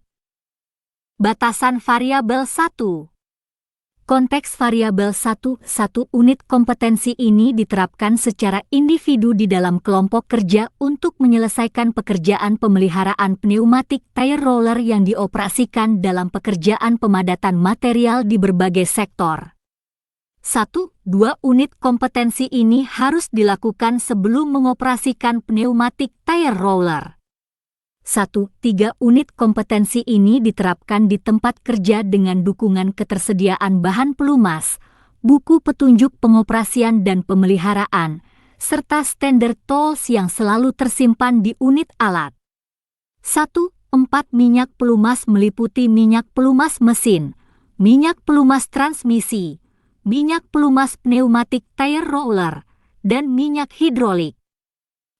Batasan variabel 1. Konteks variabel 1. Unit kompetensi ini diterapkan secara individu di dalam kelompok kerja untuk menyelesaikan pekerjaan pemeliharaan pneumatik tire roller yang dioperasikan dalam pekerjaan pemadatan material di berbagai sektor. 1. 2 unit kompetensi ini harus dilakukan sebelum mengoperasikan pneumatik tire roller. 1. 3 unit kompetensi ini diterapkan di tempat kerja dengan dukungan ketersediaan bahan pelumas, buku petunjuk pengoperasian dan pemeliharaan, serta standar tools yang selalu tersimpan di unit alat. 1. 4 minyak pelumas meliputi minyak pelumas mesin, minyak pelumas transmisi, minyak pelumas pneumatik tire roller, dan minyak hidrolik.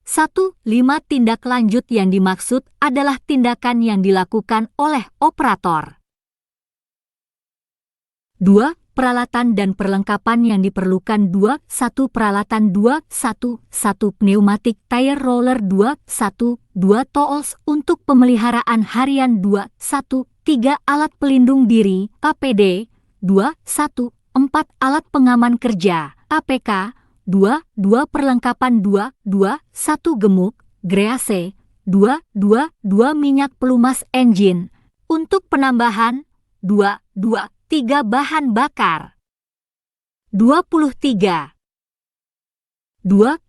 1. 5 tindak lanjut yang dimaksud adalah tindakan yang dilakukan oleh operator. 2. Peralatan dan perlengkapan yang diperlukan 2. 1 peralatan 2. 1 pneumatik tire roller 2. 1 2 tools untuk pemeliharaan harian 2. 1 3 alat pelindung diri APD 2. 1 4 alat pengaman kerja APK 2 perlengkapan 2. 1 gemuk, grease, 2 minyak pelumas engine, untuk penambahan, 2 3 bahan bakar. 23. 2 4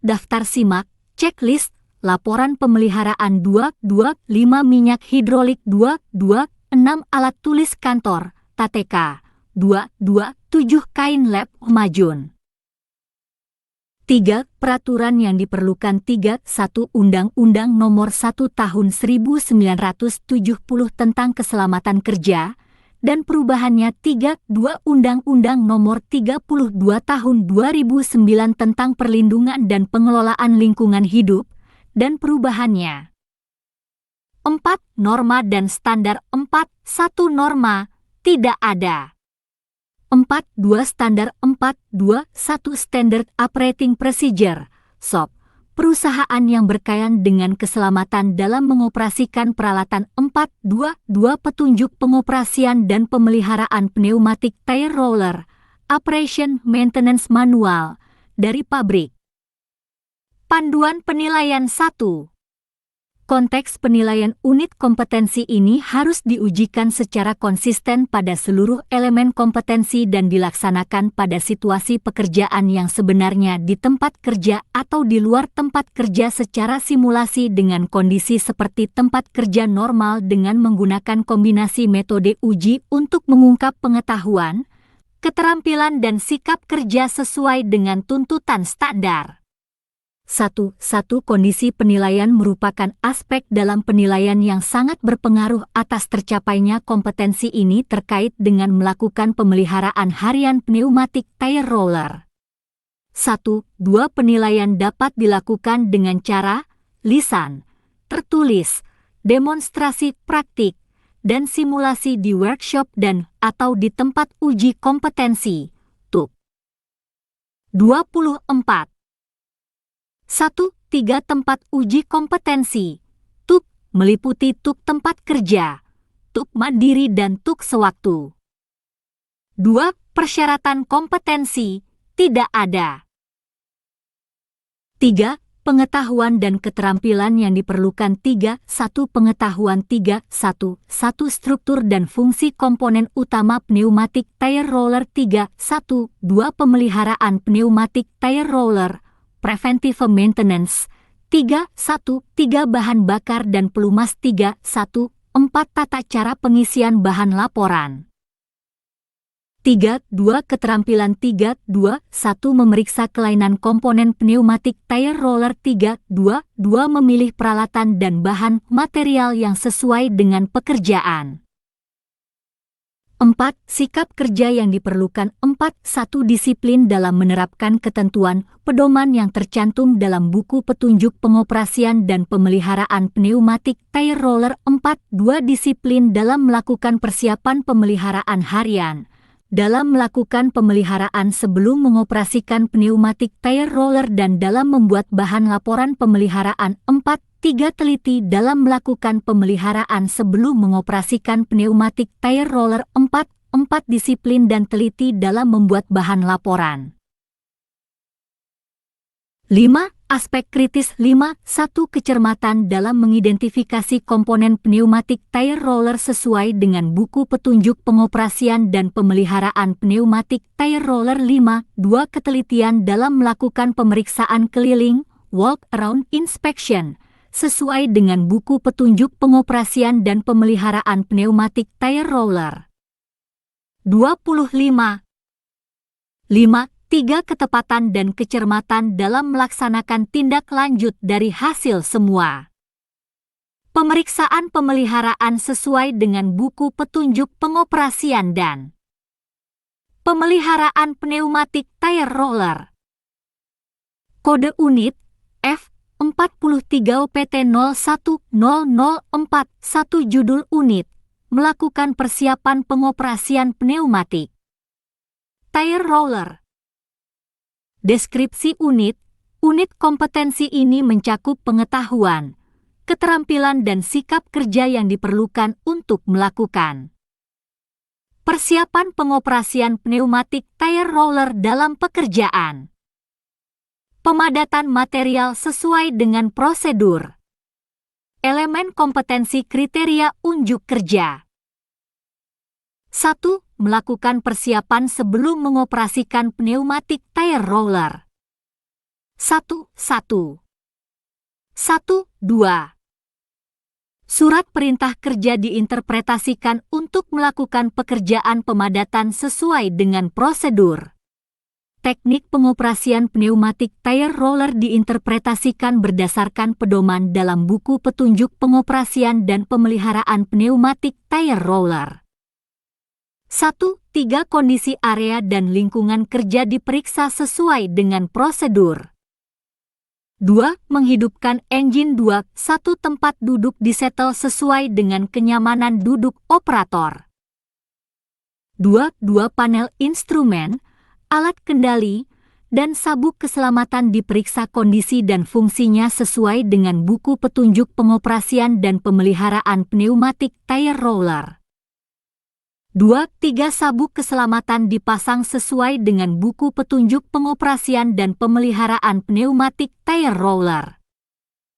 daftar simak, checklist, laporan pemeliharaan 2 5 minyak hidrolik 2 6 alat tulis kantor, TTK, 2 7 kain lap majun. 3. Peraturan yang diperlukan 3. 1 Undang-Undang Nomor 1 Tahun 1970 tentang Keselamatan Kerja dan perubahannya 3. 2 Undang-Undang Nomor 32 Tahun 2009 tentang Perlindungan dan Pengelolaan Lingkungan Hidup dan perubahannya. 4. Norma dan standar 4. 1 norma, tidak ada. 4. 2 standar 4. 2 1 Standard Operating Procedure, SOP, perusahaan yang berkaitan dengan keselamatan dalam mengoperasikan peralatan. 4.2.2 Petunjuk pengoperasian dan pemeliharaan pneumatik tire roller, Operation Maintenance Manual, dari pabrik. Panduan penilaian 1. Konteks penilaian unit kompetensi ini harus diujikan secara konsisten pada seluruh elemen kompetensi dan dilaksanakan pada situasi pekerjaan yang sebenarnya di tempat kerja atau di luar tempat kerja secara simulasi dengan kondisi seperti tempat kerja normal dengan menggunakan kombinasi metode uji untuk mengungkap pengetahuan, keterampilan dan sikap kerja sesuai dengan tuntutan standar. 1. Kondisi penilaian merupakan aspek dalam penilaian yang sangat berpengaruh atas tercapainya kompetensi ini terkait dengan melakukan pemeliharaan harian pneumatik tire roller. 1. Penilaian dapat dilakukan dengan cara lisan, tertulis, demonstrasi praktik, dan simulasi di workshop dan atau di tempat uji kompetensi. TUK. 24. 1. Tempat uji kompetensi. TUK meliputi TUK tempat kerja, TUK mandiri dan TUK sewaktu. 2. Persyaratan kompetensi tidak ada. 3. Pengetahuan dan keterampilan yang diperlukan. 3. 1. Pengetahuan. 3. 1. Struktur dan fungsi komponen utama pneumatik tire roller. 3. 1. 2. Pemeliharaan pneumatik tire roller, preventive maintenance. 3. 1. Bahan bakar dan pelumas. 3. 1. 4. Tata cara pengisian bahan laporan. 3. Keterampilan. 3. 1. Memeriksa kelainan komponen pneumatik tire roller. 3. 2. Memilih peralatan dan bahan material yang sesuai dengan pekerjaan. 4. Sikap kerja yang diperlukan. 4. 1. Disiplin dalam menerapkan ketentuan pedoman yang tercantum dalam buku petunjuk pengoperasian dan pemeliharaan pneumatik tire roller. 4. Disiplin dalam melakukan persiapan pemeliharaan harian. Dalam melakukan pemeliharaan sebelum mengoperasikan pneumatik tire roller dan dalam membuat bahan laporan pemeliharaan. 4. Teliti dalam melakukan pemeliharaan sebelum mengoperasikan pneumatik tire roller. 4. Disiplin dan teliti dalam membuat bahan laporan. 5. Aspek kritis. 5. 1. Kecermatan dalam mengidentifikasi komponen pneumatik tire roller sesuai dengan buku petunjuk pengoperasian dan pemeliharaan pneumatik tire roller. 5. 2. Ketelitian dalam melakukan pemeriksaan keliling, walk around inspection, sesuai dengan buku petunjuk pengoperasian dan pemeliharaan pneumatik tire roller. 25. 5. 3. Ketepatan dan kecermatan dalam melaksanakan tindak lanjut dari hasil semua pemeriksaan pemeliharaan sesuai dengan buku petunjuk pengoperasian dan pemeliharaan pneumatik tire roller. Kode unit F43 OPT 010041 judul unit melakukan persiapan pengoperasian pneumatik tire roller. Deskripsi unit kompetensi ini mencakup pengetahuan, keterampilan dan sikap kerja yang diperlukan untuk melakukan persiapan pengoperasian pneumatik tire roller dalam pekerjaan. Pemadatan material sesuai dengan prosedur. Elemen kompetensi kriteria unjuk kerja. 1. Melakukan persiapan sebelum mengoperasikan pneumatik tire roller. 1. 2. Surat perintah kerja diinterpretasikan untuk melakukan pekerjaan pemadatan sesuai dengan prosedur. Teknik pengoperasian pneumatik tire roller diinterpretasikan berdasarkan pedoman dalam buku petunjuk pengoperasian dan pemeliharaan pneumatik tire roller. 1. Kondisi area dan lingkungan kerja diperiksa sesuai dengan prosedur. 2. Menghidupkan engine. 2. 1. Tempat duduk disetel sesuai dengan kenyamanan duduk operator. 2. Panel instrumen, alat kendali, dan sabuk keselamatan diperiksa kondisi dan fungsinya sesuai dengan buku petunjuk pengoperasian dan pemeliharaan pneumatik tire roller. 2. 3 sabuk keselamatan dipasang sesuai dengan buku petunjuk pengoperasian dan pemeliharaan pneumatik tire roller.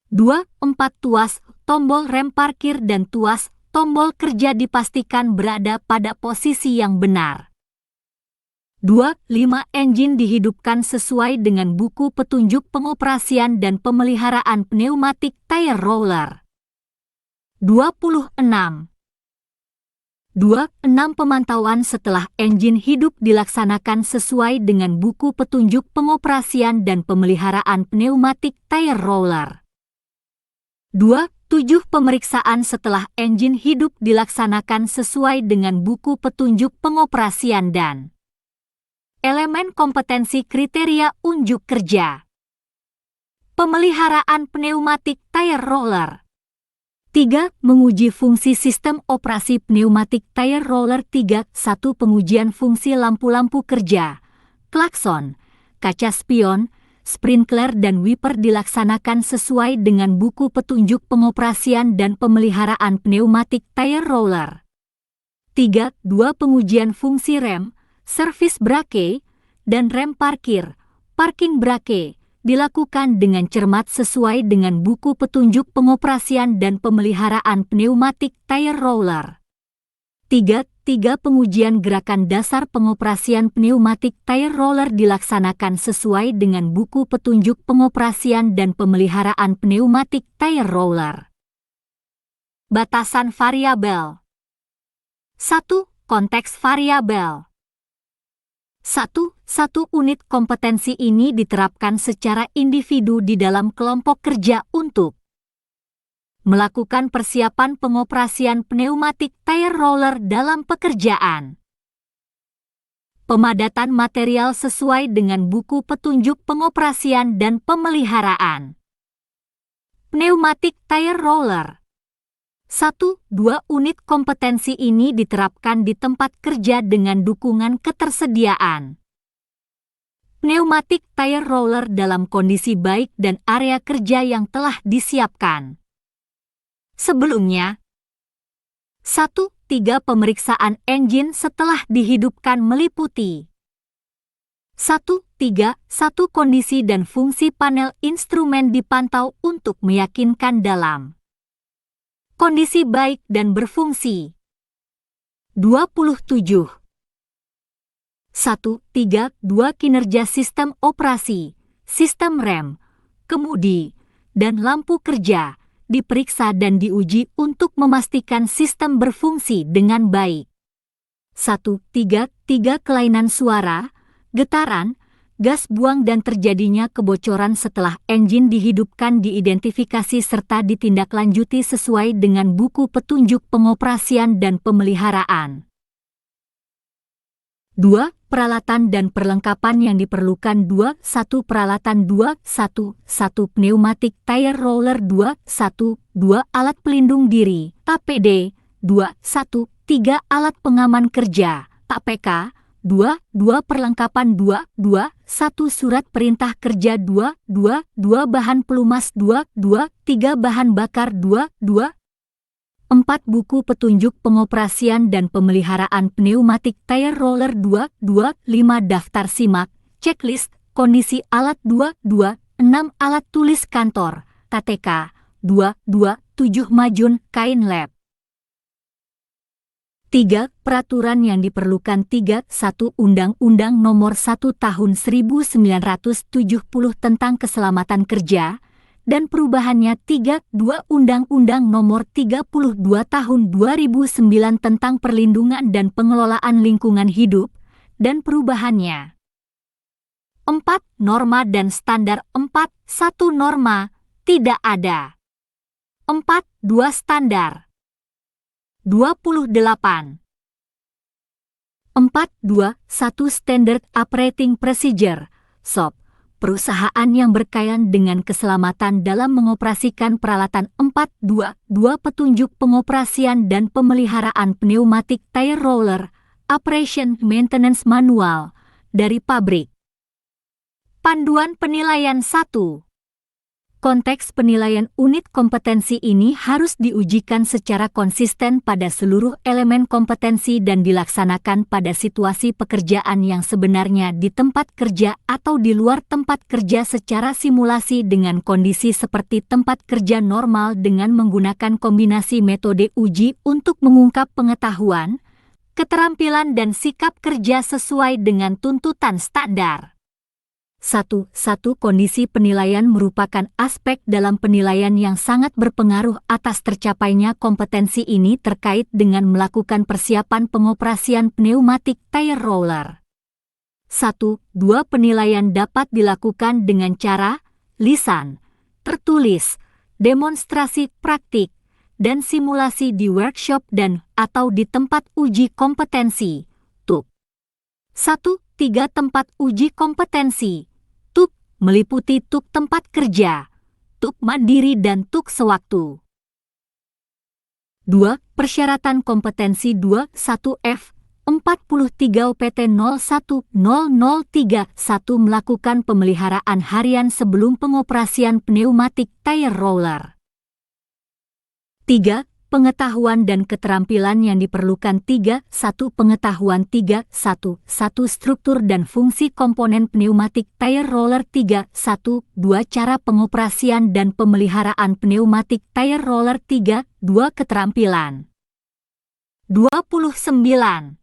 2. 4 tuas, tombol rem parkir dan tuas, tombol kerja dipastikan berada pada posisi yang benar. 2. 5 engine dihidupkan sesuai dengan buku petunjuk pengoperasian dan pemeliharaan pneumatik tire roller. 26. 2. 6 pemantauan setelah engine hidup dilaksanakan sesuai dengan buku petunjuk pengoperasian dan pemeliharaan pneumatik tire roller. 2. 7 pemeriksaan setelah engine hidup dilaksanakan sesuai dengan buku petunjuk pengoperasian dan elemen kompetensi kriteria unjuk kerja. Pemeliharaan pneumatik tire roller. 3. Menguji fungsi sistem operasi pneumatik tire roller. 3. 1 pengujian fungsi lampu-lampu kerja, klakson, kaca spion, sprinkler dan wiper dilaksanakan sesuai dengan buku petunjuk pengoperasian dan pemeliharaan pneumatik tire roller. 3. 2 pengujian fungsi rem, servis brake, dan rem parkir, parking brake, dilakukan dengan cermat sesuai dengan buku petunjuk pengoperasian dan pemeliharaan pneumatik tire roller. 3. Pengujian gerakan dasar pengoperasian pneumatik tire roller dilaksanakan sesuai dengan buku petunjuk pengoperasian dan pemeliharaan pneumatik tire roller. Batasan variabel. 1. Konteks variabel. 1. Unit kompetensi ini diterapkan secara individu di dalam kelompok kerja untuk melakukan persiapan pengoperasian pneumatik tire roller dalam pekerjaan. Pemadatan material sesuai dengan buku petunjuk pengoperasian dan pemeliharaan pneumatik tire roller. 1. 2 unit kompetensi ini diterapkan di tempat kerja dengan dukungan ketersediaan pneumatik tire roller dalam kondisi baik dan area kerja yang telah disiapkan sebelumnya. 1. 3 pemeriksaan engine setelah dihidupkan meliputi 1. 3 kondisi dan fungsi panel instrumen dipantau untuk meyakinkan dalam kondisi baik dan berfungsi. 27. 1.3.2 kinerja sistem operasi, sistem rem, kemudi, dan lampu kerja diperiksa dan diuji untuk memastikan sistem berfungsi dengan baik. 1.3.3 kelainan suara, getaran, gas buang dan terjadinya kebocoran setelah engine dihidupkan diidentifikasi serta ditindaklanjuti sesuai dengan buku petunjuk pengoperasian dan pemeliharaan. 2. Peralatan dan perlengkapan yang diperlukan. 2. 1 peralatan. 2. 1 pneumatik tire roller. 2. 2 alat pelindung diri, APD. 2. 1 3 alat pengaman kerja, APK. 2 perlengkapan. 2 1 surat perintah kerja. 2 bahan pelumas. 2 3 bahan bakar. 2 4 buku petunjuk pengoperasian dan pemeliharaan pneumatik tire roller. 2 5 daftar simak, checklist, kondisi alat. 2 6 alat tulis kantor, KTK. 2 7 majun, kain lab. 3. Peraturan yang diperlukan. 3. 1 Undang-Undang Nomor 1 Tahun 1970 tentang Keselamatan Kerja dan perubahannya. 3. 2 Undang-Undang Nomor 32 Tahun 2009 tentang Perlindungan dan Pengelolaan Lingkungan Hidup dan perubahannya. 4. Norma dan standar. 4. 1 norma, tidak ada. 4. 2 standar. 28. 4. 2 1 Standard Operating Procedure, SOP, perusahaan yang berkaitan dengan keselamatan dalam mengoperasikan peralatan. 4. 2 petunjuk pengoperasian dan pemeliharaan pneumatik tire roller, Operation Maintenance Manual, dari pabrik. Panduan penilaian 1. Konteks penilaian unit kompetensi ini harus diujikan secara konsisten pada seluruh elemen kompetensi dan dilaksanakan pada situasi pekerjaan yang sebenarnya di tempat kerja atau di luar tempat kerja secara simulasi dengan kondisi seperti tempat kerja normal dengan menggunakan kombinasi metode uji untuk mengungkap pengetahuan, keterampilan dan sikap kerja sesuai dengan tuntutan standar. 1. Kondisi penilaian merupakan aspek dalam penilaian yang sangat berpengaruh atas tercapainya kompetensi ini terkait dengan melakukan persiapan pengoperasian pneumatik tire roller. 1. Penilaian dapat dilakukan dengan cara lisan, tertulis, demonstrasi praktik, dan simulasi di workshop dan atau di tempat uji kompetensi. TUK. 1. Tempat uji kompetensi. TUK meliputi TUK tempat kerja, TUK mandiri dan TUK sewaktu. 2. Persyaratan kompetensi 21F 43 UPT 010031 melakukan pemeliharaan harian sebelum pengoperasian pneumatik tire roller. 3. Pengetahuan dan keterampilan yang diperlukan 3. 1. Pengetahuan 3. 1. Struktur dan fungsi komponen pneumatik tire roller 3. 1. 2. Cara pengoperasian dan pemeliharaan pneumatik tire roller 3. 2. Keterampilan 29.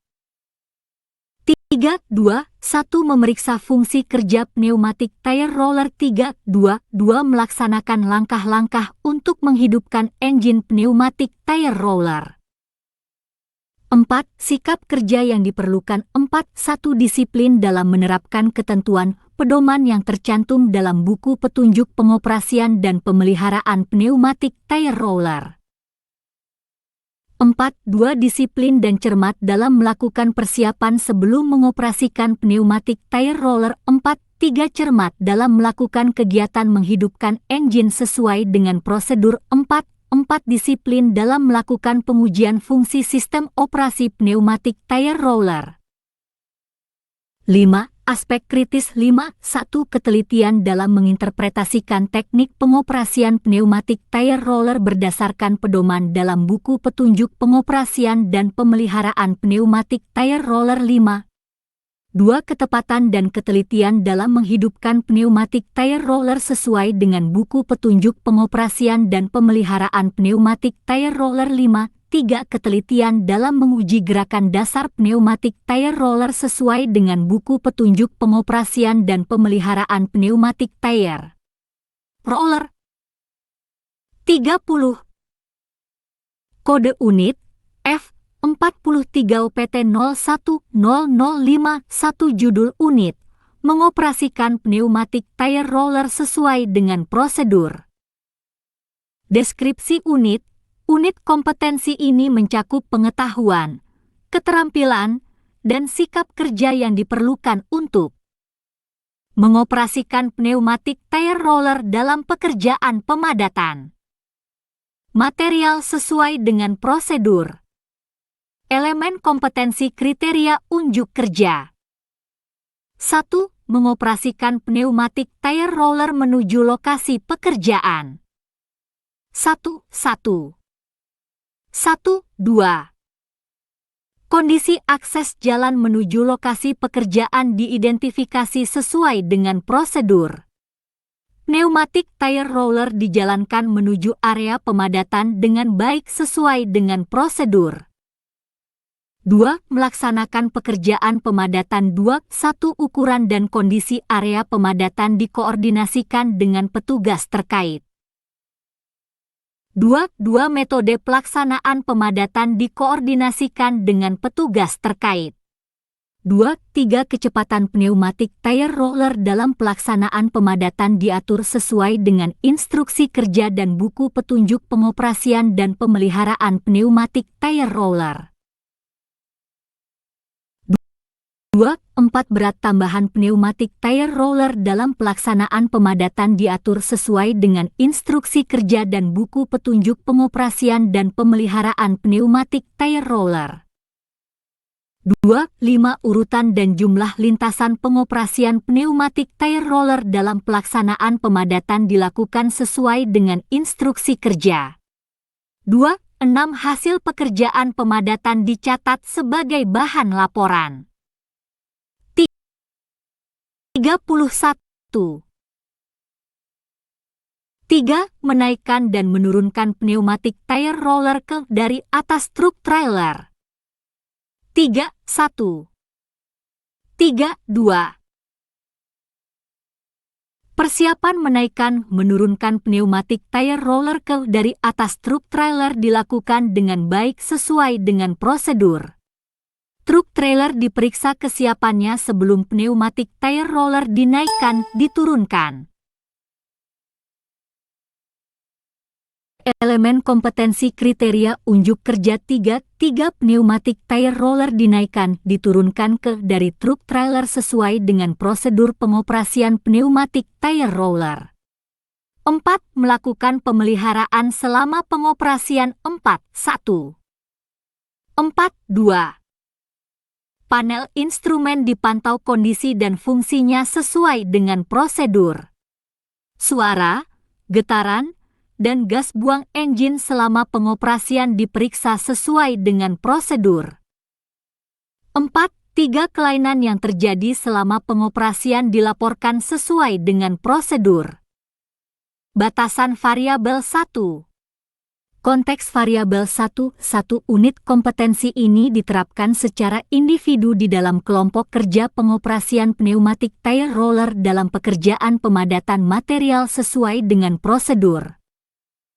3. 1. Memeriksa fungsi kerja pneumatik tire roller 3. 2. Melaksanakan langkah-langkah untuk menghidupkan engine pneumatik tire roller. 4. Sikap kerja yang diperlukan 4. 1. Disiplin dalam menerapkan ketentuan pedoman yang tercantum dalam buku petunjuk pengoperasian dan pemeliharaan pneumatik tire roller. 4. 2. Disiplin dan cermat dalam melakukan persiapan sebelum mengoperasikan pneumatik tire roller 4. 3. Cermat dalam melakukan kegiatan menghidupkan engine sesuai dengan prosedur 4. 4. Disiplin dalam melakukan pengujian fungsi sistem operasi pneumatik tire roller. 5. Aspek kritis 5. 1. Ketelitian dalam menginterpretasikan teknik pengoperasian pneumatik tire roller berdasarkan pedoman dalam buku petunjuk pengoperasian dan pemeliharaan pneumatik tire roller 5. 2. Ketepatan dan ketelitian dalam menghidupkan pneumatik tire roller sesuai dengan buku petunjuk pengoperasian dan pemeliharaan pneumatik tire roller 5. 3. Ketelitian dalam menguji gerakan dasar pneumatik tire roller sesuai dengan buku petunjuk pengoperasian dan pemeliharaan pneumatik tire roller. 30. Kode unit F 43 UPT 010051 judul unit mengoperasikan pneumatik tire roller sesuai dengan prosedur. Deskripsi unit. Unit kompetensi ini mencakup pengetahuan, keterampilan, dan sikap kerja yang diperlukan untuk mengoperasikan pneumatik tire roller dalam pekerjaan pemadatan. Material sesuai dengan prosedur. Elemen kompetensi kriteria unjuk kerja. 1. Mengoperasikan pneumatik tire roller menuju lokasi pekerjaan. 1. 2. Kondisi akses jalan menuju lokasi pekerjaan diidentifikasi sesuai dengan prosedur. Pneumatik tire roller dijalankan menuju area pemadatan dengan baik sesuai dengan prosedur. 2. Melaksanakan pekerjaan pemadatan 2. 1. Ukuran dan kondisi area pemadatan dikoordinasikan dengan petugas terkait. 2. Metode pelaksanaan pemadatan dikoordinasikan dengan petugas terkait. 2. Kecepatan pneumatik tire roller dalam pelaksanaan pemadatan diatur sesuai dengan instruksi kerja dan buku petunjuk pengoperasian dan pemeliharaan pneumatik tire roller. 2. Berat tambahan pneumatik tire roller dalam pelaksanaan pemadatan diatur sesuai dengan instruksi kerja dan buku petunjuk pengoperasian dan pemeliharaan pneumatik tire roller. 2. 5 urutan dan jumlah lintasan pengoperasian pneumatik tire roller dalam pelaksanaan pemadatan dilakukan sesuai dengan instruksi kerja. 2. 6 hasil pekerjaan pemadatan dicatat sebagai bahan laporan. 31. 3. Menaikkan dan menurunkan pneumatik tire roller dari atas truk trailer. 3. 1. 3. 2. Persiapan menaikkan menurunkan pneumatik tire roller dari atas truk trailer dilakukan dengan baik sesuai dengan prosedur. Truk trailer diperiksa kesiapannya sebelum pneumatik tire roller dinaikkan, diturunkan. Elemen kompetensi kriteria unjuk kerja 3. Pneumatik tire roller dinaikkan, diturunkan dari truk trailer sesuai dengan prosedur pengoperasian pneumatik tire roller. 4. Melakukan pemeliharaan selama pengoperasian. 4. 1. 4. 2. Panel instrumen dipantau kondisi dan fungsinya sesuai dengan prosedur. Suara, getaran, dan gas buang engine selama pengoperasian diperiksa sesuai dengan prosedur. 4. 3 kelainan yang terjadi selama pengoperasian dilaporkan sesuai dengan prosedur. Batasan variabel 1. Konteks variabel 1. Unit kompetensi ini diterapkan secara individu di dalam kelompok kerja pengoperasian pneumatik tire roller dalam pekerjaan pemadatan material sesuai dengan prosedur.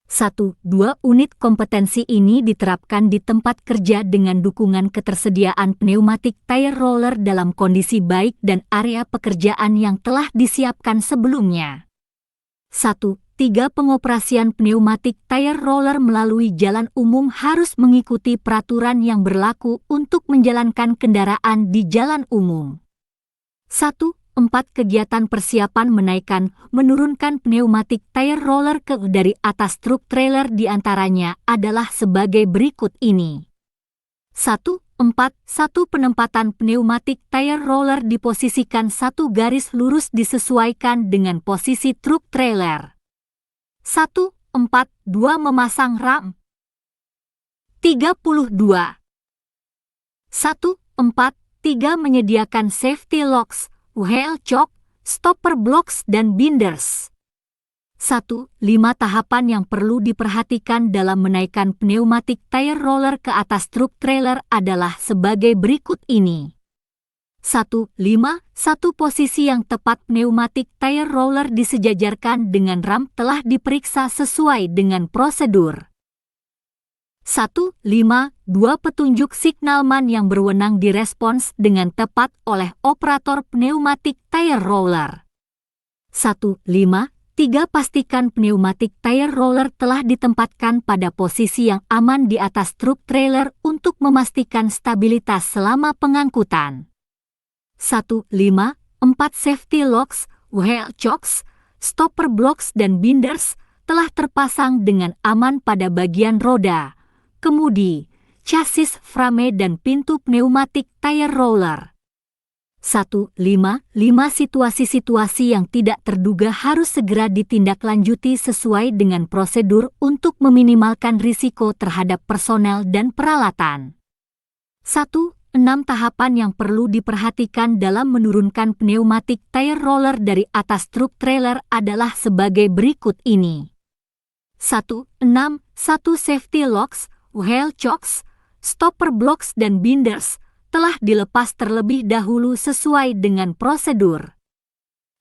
1. 2 unit kompetensi ini diterapkan di tempat kerja dengan dukungan ketersediaan pneumatik tire roller dalam kondisi baik dan area pekerjaan yang telah disiapkan sebelumnya. 1. 3 pengoperasian pneumatik tire roller melalui jalan umum harus mengikuti peraturan yang berlaku untuk menjalankan kendaraan di jalan umum. 1. 4 kegiatan persiapan menaikkan, menurunkan pneumatik tire roller dari atas truk trailer diantaranya adalah sebagai berikut ini. 1. 4. 1 penempatan pneumatik tire roller diposisikan satu garis lurus disesuaikan dengan posisi truk trailer. 1. 4. 2 memasang ram. 32. 1. 4. 3 menyediakan safety locks, wheel chock, stopper blocks dan binders. 1. 5 tahapan yang perlu diperhatikan dalam menaikkan pneumatik tire roller ke atas truk trailer adalah sebagai berikut ini. 1. 5. 1 posisi yang tepat pneumatik tire roller disejajarkan dengan ram telah diperiksa sesuai dengan prosedur. 1. 5. 2 petunjuk signalman yang berwenang direspons dengan tepat oleh operator pneumatik tire roller. 1. 5. 3 pastikan pneumatik tire roller telah ditempatkan pada posisi yang aman di atas truk trailer untuk memastikan stabilitas selama pengangkutan. 1. 5. 4 safety locks, wheel chocks, stopper blocks dan binders telah terpasang dengan aman pada bagian roda, kemudi, chassis frame dan pintu pneumatik tire roller. 1. 5. 5 situasi-situasi yang tidak terduga harus segera ditindaklanjuti sesuai dengan prosedur untuk meminimalkan risiko terhadap personel dan peralatan. 1. 6 tahapan yang perlu diperhatikan dalam menurunkan pneumatik tire roller dari atas truk trailer adalah sebagai berikut ini. 1. 6. 1 safety locks, wheel chocks, stopper blocks dan binders telah dilepas terlebih dahulu sesuai dengan prosedur.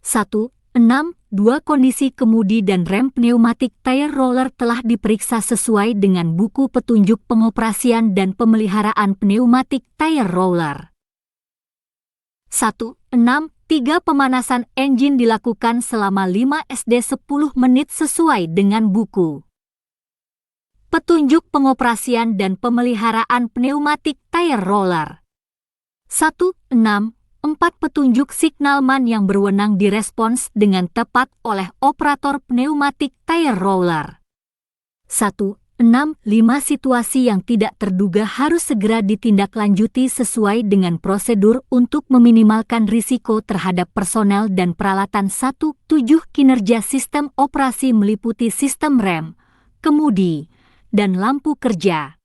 1. 6. 2 kondisi kemudi dan rem pneumatik tire roller telah diperiksa sesuai dengan buku petunjuk pengoperasian dan pemeliharaan pneumatik tire roller. 1. 6. 3 pemanasan engine dilakukan selama 5 SD 10 menit sesuai dengan buku petunjuk pengoperasian dan pemeliharaan pneumatik tire roller. 1. 6. 4 petunjuk signalman yang berwenang direspons dengan tepat oleh operator pneumatik tire roller. 1. 6. 5 situasi yang tidak terduga harus segera ditindaklanjuti sesuai dengan prosedur untuk meminimalkan risiko terhadap personel dan peralatan. 1. 7. Kinerja sistem operasi meliputi sistem rem, kemudi, dan lampu kerja.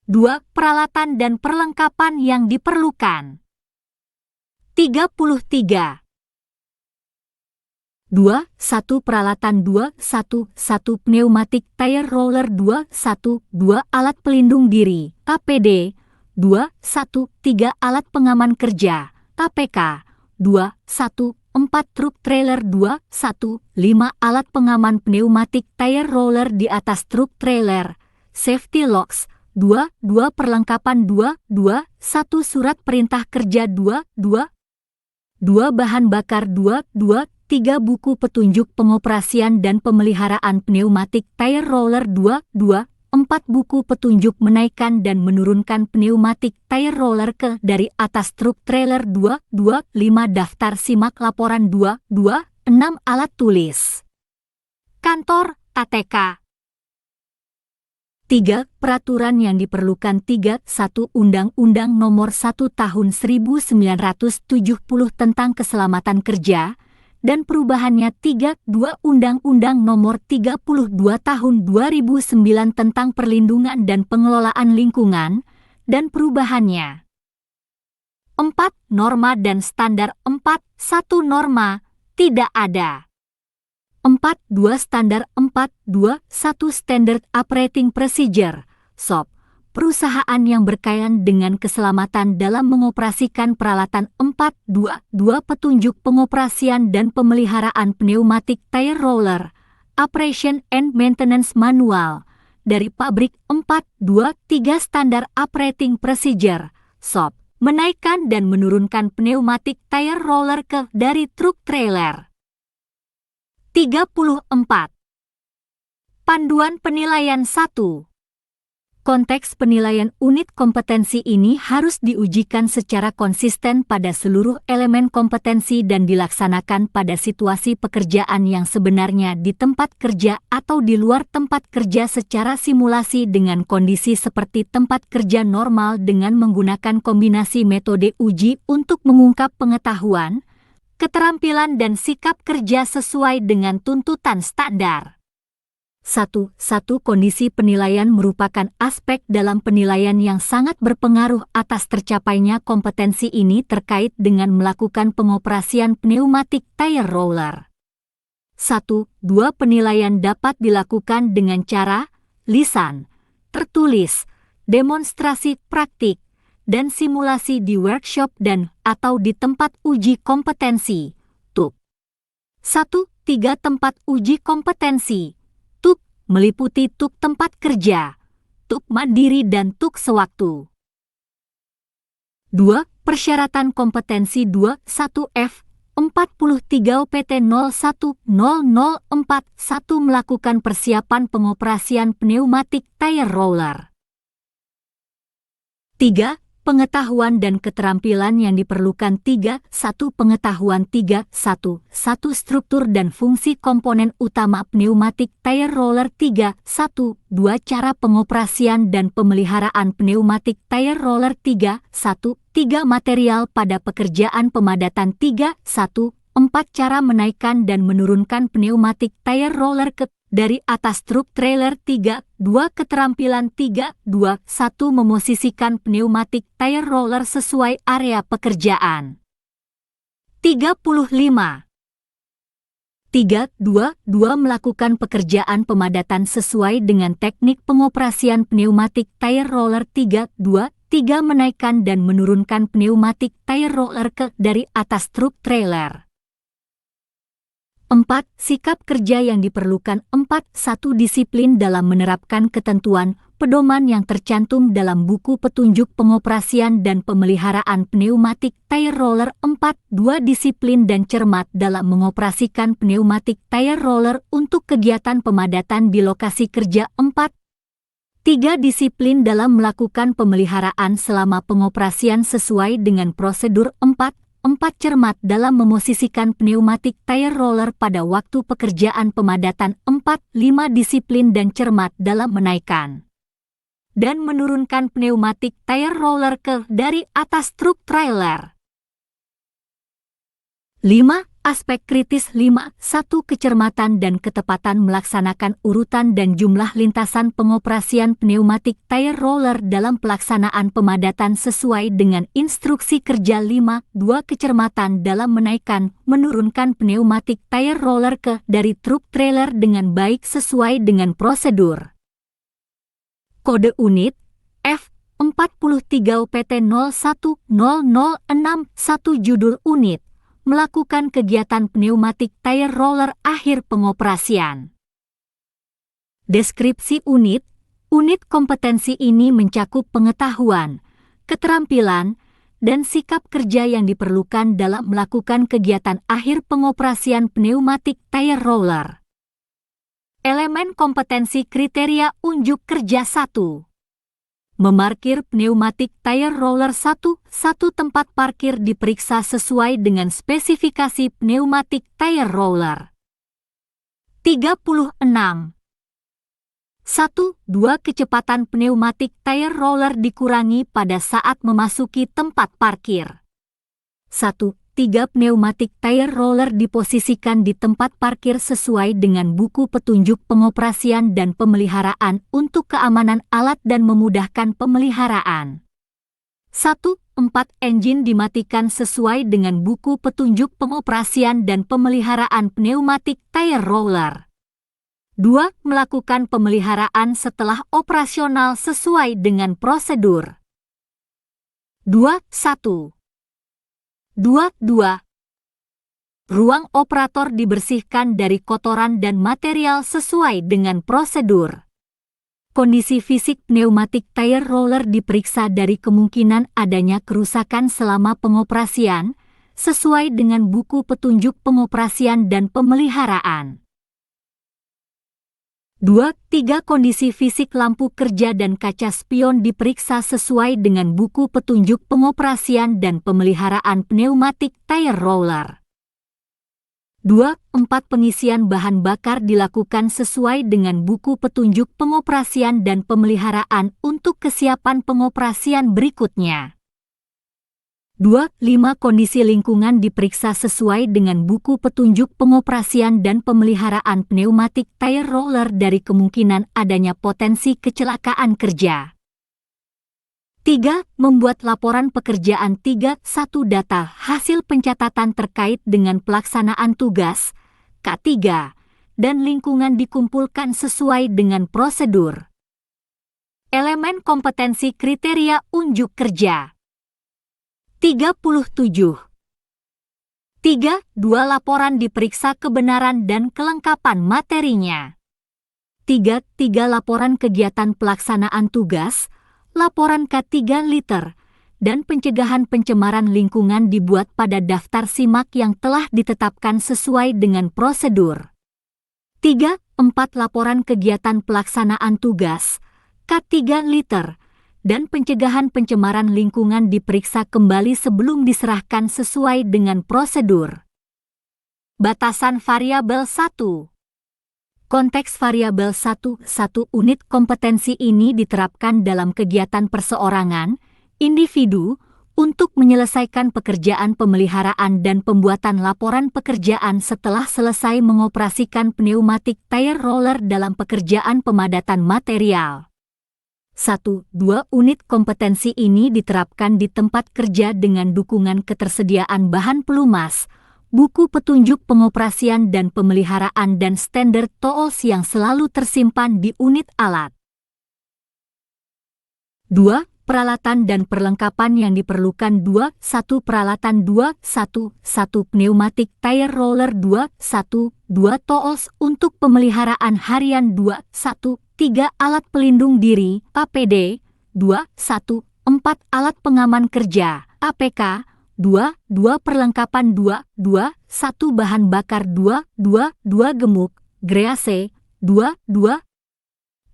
2. Peralatan dan perlengkapan yang diperlukan. 33. 2. 1. Peralatan. 2. 1. 1. Pneumatic tire roller. 2. 1. 2. Alat pelindung diri, APD. 2. 1. 3. Alat pengaman kerja, APK. 2. 1. 4. Truk trailer. 2. 1. 5. Alat pengaman pneumatic tire roller di atas truk trailer, safety locks. 2. 2. Perlengkapan. 2. 2. 1. Surat perintah kerja. 2. 2. 2. Bahan bakar. 2. 2. 3. Buku petunjuk pengoperasian dan pemeliharaan pneumatik tire roller. 2. 2. 4. Buku petunjuk menaikkan dan menurunkan pneumatik tire roller ke dari atas truk trailer. 2. 2. 5. Daftar simak laporan. 2. 2. 6. Alat tulis kantor, ATK. 3. Peraturan yang diperlukan. 3. 1. Undang-Undang Nomor 1 Tahun 1970 tentang Keselamatan Kerja dan perubahannya. 3. 2. Undang-Undang Nomor 32 Tahun 2009 tentang Perlindungan dan Pengelolaan Lingkungan dan perubahannya. 4. Norma dan standar. 4. 1. Norma, tidak ada. 4. 2. Standar. 4. 2. 1. Standard Operating Procedure, SOP. Perusahaan yang berkaitan dengan keselamatan dalam mengoperasikan peralatan. 4. 2. 2. Petunjuk pengoperasian dan pemeliharaan pneumatik tire roller, Operation and Maintenance Manual, dari pabrik. 4. 2. 3. Standar Operating Procedure, SOP. Menaikkan dan menurunkan pneumatik tire roller ke dari truk trailer. 34. Panduan penilaian. 1. Konteks penilaian unit kompetensi ini harus diujikan secara konsisten pada seluruh elemen kompetensi dan dilaksanakan pada situasi pekerjaan yang sebenarnya di tempat kerja atau di luar tempat kerja secara simulasi dengan kondisi seperti tempat kerja normal dengan menggunakan kombinasi metode uji untuk mengungkap pengetahuan, keterampilan dan sikap kerja sesuai dengan tuntutan standar. 1. Kondisi penilaian merupakan aspek dalam penilaian yang sangat berpengaruh atas tercapainya kompetensi ini terkait dengan melakukan pengoperasian pneumatik tire roller. 1. 2. Penilaian dapat dilakukan dengan cara lisan, tertulis, demonstrasi praktik, dan simulasi di workshop dan atau di tempat uji kompetensi, TUK. 1. 3. Tempat uji kompetensi, TUK, meliputi TUK tempat kerja, TUK mandiri dan TUK sewaktu. 2. Persyaratan kompetensi. 2. 1. F. 43 OPT 01.004.1 melakukan persiapan pengoperasian pneumatik tire roller. 3. Pengetahuan dan keterampilan yang diperlukan. 3. 1. Pengetahuan. 3. 1. Struktur dan fungsi komponen utama pneumatik tire roller. 3. 1. 2. Cara pengoperasian dan pemeliharaan pneumatik tire roller. 3. 1. 3. Material pada pekerjaan pemadatan. 3. 1. 4. Cara menaikkan dan menurunkan pneumatik tire roller dari atas truk trailer. 3. 2. Keterampilan. 3. 2. 1. Memosisikan pneumatik tire roller sesuai area pekerjaan. 35. 3. 2. 2. Melakukan pekerjaan pemadatan sesuai dengan teknik pengoperasian pneumatik tire roller. 3. 2. 3. Menaikkan dan menurunkan pneumatik tire roller dari atas truk trailer. 4. Sikap kerja yang diperlukan. 4. 1. Disiplin dalam menerapkan ketentuan, pedoman yang tercantum dalam buku petunjuk pengoperasian dan pemeliharaan pneumatik tire roller. 4. 2. Disiplin dan cermat dalam mengoperasikan pneumatik tire roller untuk kegiatan pemadatan di lokasi kerja. 4. 3. Disiplin dalam melakukan pemeliharaan selama pengoperasian sesuai dengan prosedur. 4. 4 cermat dalam memosisikan pneumatik tire roller pada waktu pekerjaan pemadatan. 4. 5 disiplin dan cermat dalam menaikkan dan menurunkan pneumatik tire roller dari atas truk trailer. 5. Aspek kritis. 5. 1. Kecermatan dan ketepatan melaksanakan urutan dan jumlah lintasan pengoperasian pneumatik tire roller dalam pelaksanaan pemadatan sesuai dengan instruksi kerja. 5. 2. Kecermatan dalam menaikkan, menurunkan pneumatik tire roller dari truk trailer dengan baik sesuai dengan prosedur. Kode unit F43 OPT 010061 judul unit melakukan kegiatan pneumatik tire roller akhir pengoperasian. Deskripsi unit. Unit kompetensi ini mencakup pengetahuan, keterampilan, dan sikap kerja yang diperlukan dalam melakukan kegiatan akhir pengoperasian pneumatik tire roller. Elemen kompetensi kriteria unjuk kerja 1. Memarkir pneumatik tire roller. 1. Tempat parkir diperiksa sesuai dengan spesifikasi pneumatik tire roller. 36. 1. 2. Kecepatan pneumatik tire roller dikurangi pada saat memasuki tempat parkir. 1. 3. Pneumatik tire roller diposisikan di tempat parkir sesuai dengan buku petunjuk pengoperasian dan pemeliharaan untuk keamanan alat dan memudahkan pemeliharaan. 1. 4. Engine dimatikan sesuai dengan buku petunjuk pengoperasian dan pemeliharaan pneumatik tire roller. 2. Melakukan pemeliharaan setelah operasional sesuai dengan prosedur. 2.1. 2.2. Ruang operator dibersihkan dari kotoran dan material sesuai dengan prosedur. Kondisi fisik pneumatik tire roller diperiksa dari kemungkinan adanya kerusakan selama pengoperasian, sesuai dengan buku petunjuk pengoperasian dan pemeliharaan. 2.3. Kondisi fisik lampu kerja dan kaca spion diperiksa sesuai dengan buku petunjuk pengoperasian dan pemeliharaan pneumatik tire roller. 2.4. Pengisian bahan bakar dilakukan sesuai dengan buku petunjuk pengoperasian dan pemeliharaan untuk kesiapan pengoperasian berikutnya. 2.5. Kondisi lingkungan diperiksa sesuai dengan buku petunjuk pengoperasian dan pemeliharaan pneumatik tire roller dari kemungkinan adanya potensi kecelakaan kerja. 3. Membuat laporan pekerjaan. 3.1. Data hasil pencatatan terkait dengan pelaksanaan tugas K3 dan lingkungan dikumpulkan sesuai dengan prosedur. Elemen kompetensi kriteria unjuk kerja. 37. 3. 2. Laporan diperiksa kebenaran dan kelengkapan materinya. 3. Laporan kegiatan pelaksanaan tugas, laporan K3 liter, dan pencegahan pencemaran lingkungan dibuat pada daftar simak yang telah ditetapkan sesuai dengan prosedur. 3. 4. Laporan kegiatan pelaksanaan tugas, K3 liter, dan pencegahan pencemaran lingkungan diperiksa kembali sebelum diserahkan sesuai dengan prosedur. Batasan variabel 1. Konteks variabel 1. Unit kompetensi ini diterapkan dalam kegiatan perseorangan, individu, untuk menyelesaikan pekerjaan pemeliharaan dan pembuatan laporan pekerjaan setelah selesai mengoperasikan pneumatik tire roller dalam pekerjaan pemadatan material. 1. 2. Unit kompetensi ini diterapkan di tempat kerja dengan dukungan ketersediaan bahan pelumas, buku petunjuk pengoperasian dan pemeliharaan dan standar tools yang selalu tersimpan di unit alat. 2. Peralatan dan perlengkapan yang diperlukan. 2. 1. Peralatan. 2. 1. Pneumatik tire roller. 2. 1. 2. Tools untuk pemeliharaan harian. 2. 1. 3. Alat pelindung diri, APD. 2. 1. 4. Alat pengaman kerja, APK. 2. Perlengkapan. 2. 1. Bahan bakar. 2. Gemuk, grease. 2.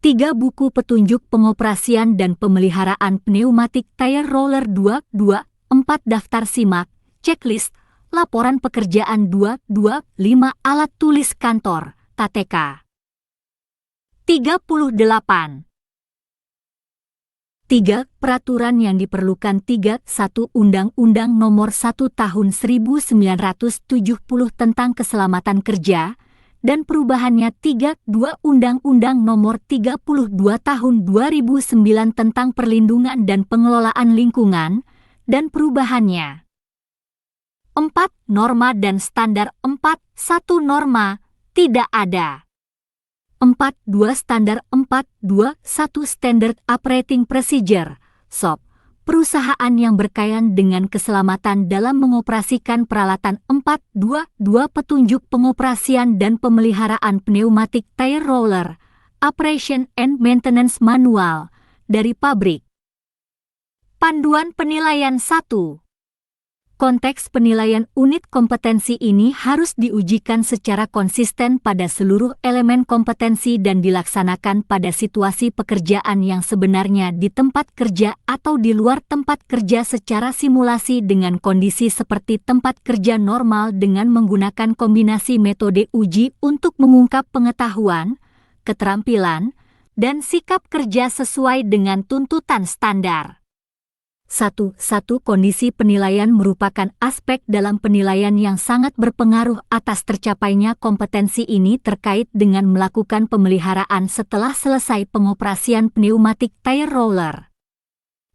3. Buku petunjuk pengoperasian dan pemeliharaan pneumatik tire roller. 2. 4. Daftar simak, checklist, laporan pekerjaan 225 alat tulis kantor, KTK. 38. 3. Peraturan yang diperlukan 31 Undang-Undang Nomor 1 Tahun 1970 tentang Keselamatan Kerja dan perubahannya 32 Undang-Undang Nomor 32 Tahun 2009 tentang Perlindungan dan Pengelolaan Lingkungan dan perubahannya. 4. Norma dan standar 4. 1 norma, tidak ada. 4.2 standar 4.2.1 Standard Operating Procedure, SOP, perusahaan yang berkaitan dengan keselamatan dalam mengoperasikan peralatan 4.2.2 petunjuk pengoperasian dan pemeliharaan pneumatik tire roller, Operation and Maintenance Manual, dari pabrik. Panduan penilaian 1. Konteks penilaian unit kompetensi ini harus diujikan secara konsisten pada seluruh elemen kompetensi dan dilaksanakan pada situasi pekerjaan yang sebenarnya di tempat kerja atau di luar tempat kerja secara simulasi dengan kondisi seperti tempat kerja normal dengan menggunakan kombinasi metode uji untuk mengungkap pengetahuan, keterampilan, dan sikap kerja sesuai dengan tuntutan standar. 1. Kondisi penilaian merupakan aspek dalam penilaian yang sangat berpengaruh atas tercapainya kompetensi ini terkait dengan melakukan pemeliharaan setelah selesai pengoperasian pneumatik tire roller.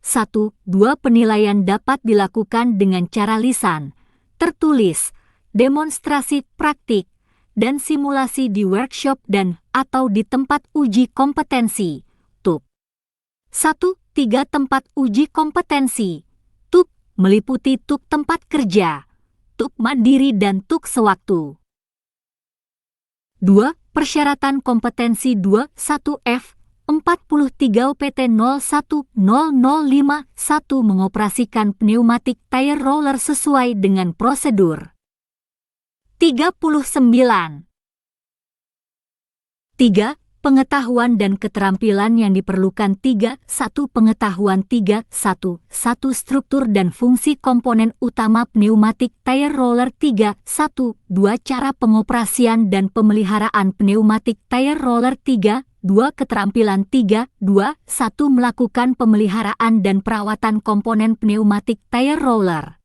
1. 2. Penilaian dapat dilakukan dengan cara lisan, tertulis, demonstrasi praktik, dan simulasi di workshop dan atau di tempat uji kompetensi, TUK. 1. 3. Tempat uji kompetensi, TUK, meliputi TUK tempat kerja, TUK mandiri dan TUK sewaktu. 2. Persyaratan kompetensi 21F 43 UPT 010051 mengoperasikan pneumatik tire roller sesuai dengan prosedur. 39. 3. Pengetahuan dan keterampilan yang diperlukan 3. 1. Pengetahuan 3. 1. Struktur dan fungsi komponen utama pneumatik tire roller 3. 1. 2. Cara pengoperasian dan pemeliharaan pneumatik tire roller 3. 2. Keterampilan 3. 2. 1. Melakukan pemeliharaan dan perawatan komponen pneumatik tire roller.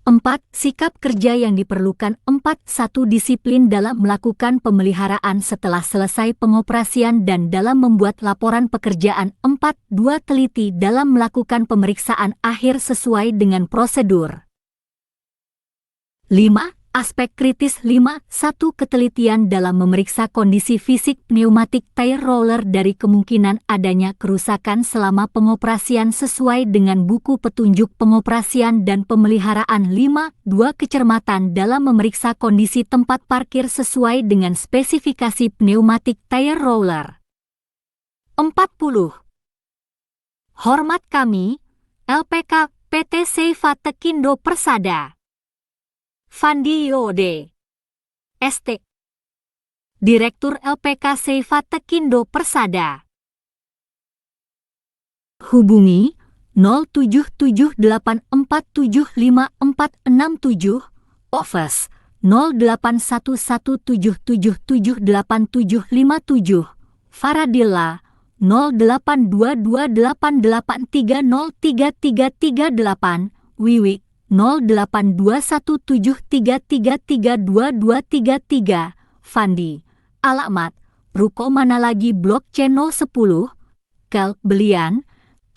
4. Sikap kerja yang diperlukan 4. 1. Disiplin dalam melakukan pemeliharaan setelah selesai pengoperasian dan dalam membuat laporan pekerjaan 4. 2. Teliti dalam melakukan pemeriksaan akhir sesuai dengan prosedur. 5. Aspek kritis 5. 1. Ketelitian dalam memeriksa kondisi fisik pneumatik tire roller dari kemungkinan adanya kerusakan selama pengoperasian sesuai dengan buku petunjuk pengoperasian dan pemeliharaan 5. 2. Kecermatan dalam memeriksa kondisi tempat parkir sesuai dengan spesifikasi pneumatik tire roller. 40. Hormat kami, LPK PT Seifa Tekindo Persada. Fandi Yode, ST, Direktur LPK Seifa Tekindo Persada. Hubungi 0778475467, Office 0811778757, Faradilla 082288303338, Wiwi 082173332233, Fandi. Alamat, Ruko Manalagi Blok C 10, Kel Belian,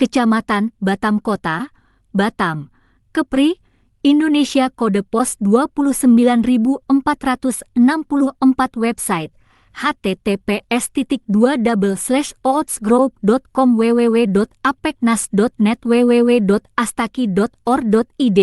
Kecamatan Batam Kota, Batam, Kepri, Indonesia. Kode pos 29464, website https://outsgroup.com, www.apeknas.net, www.astaki.or.id.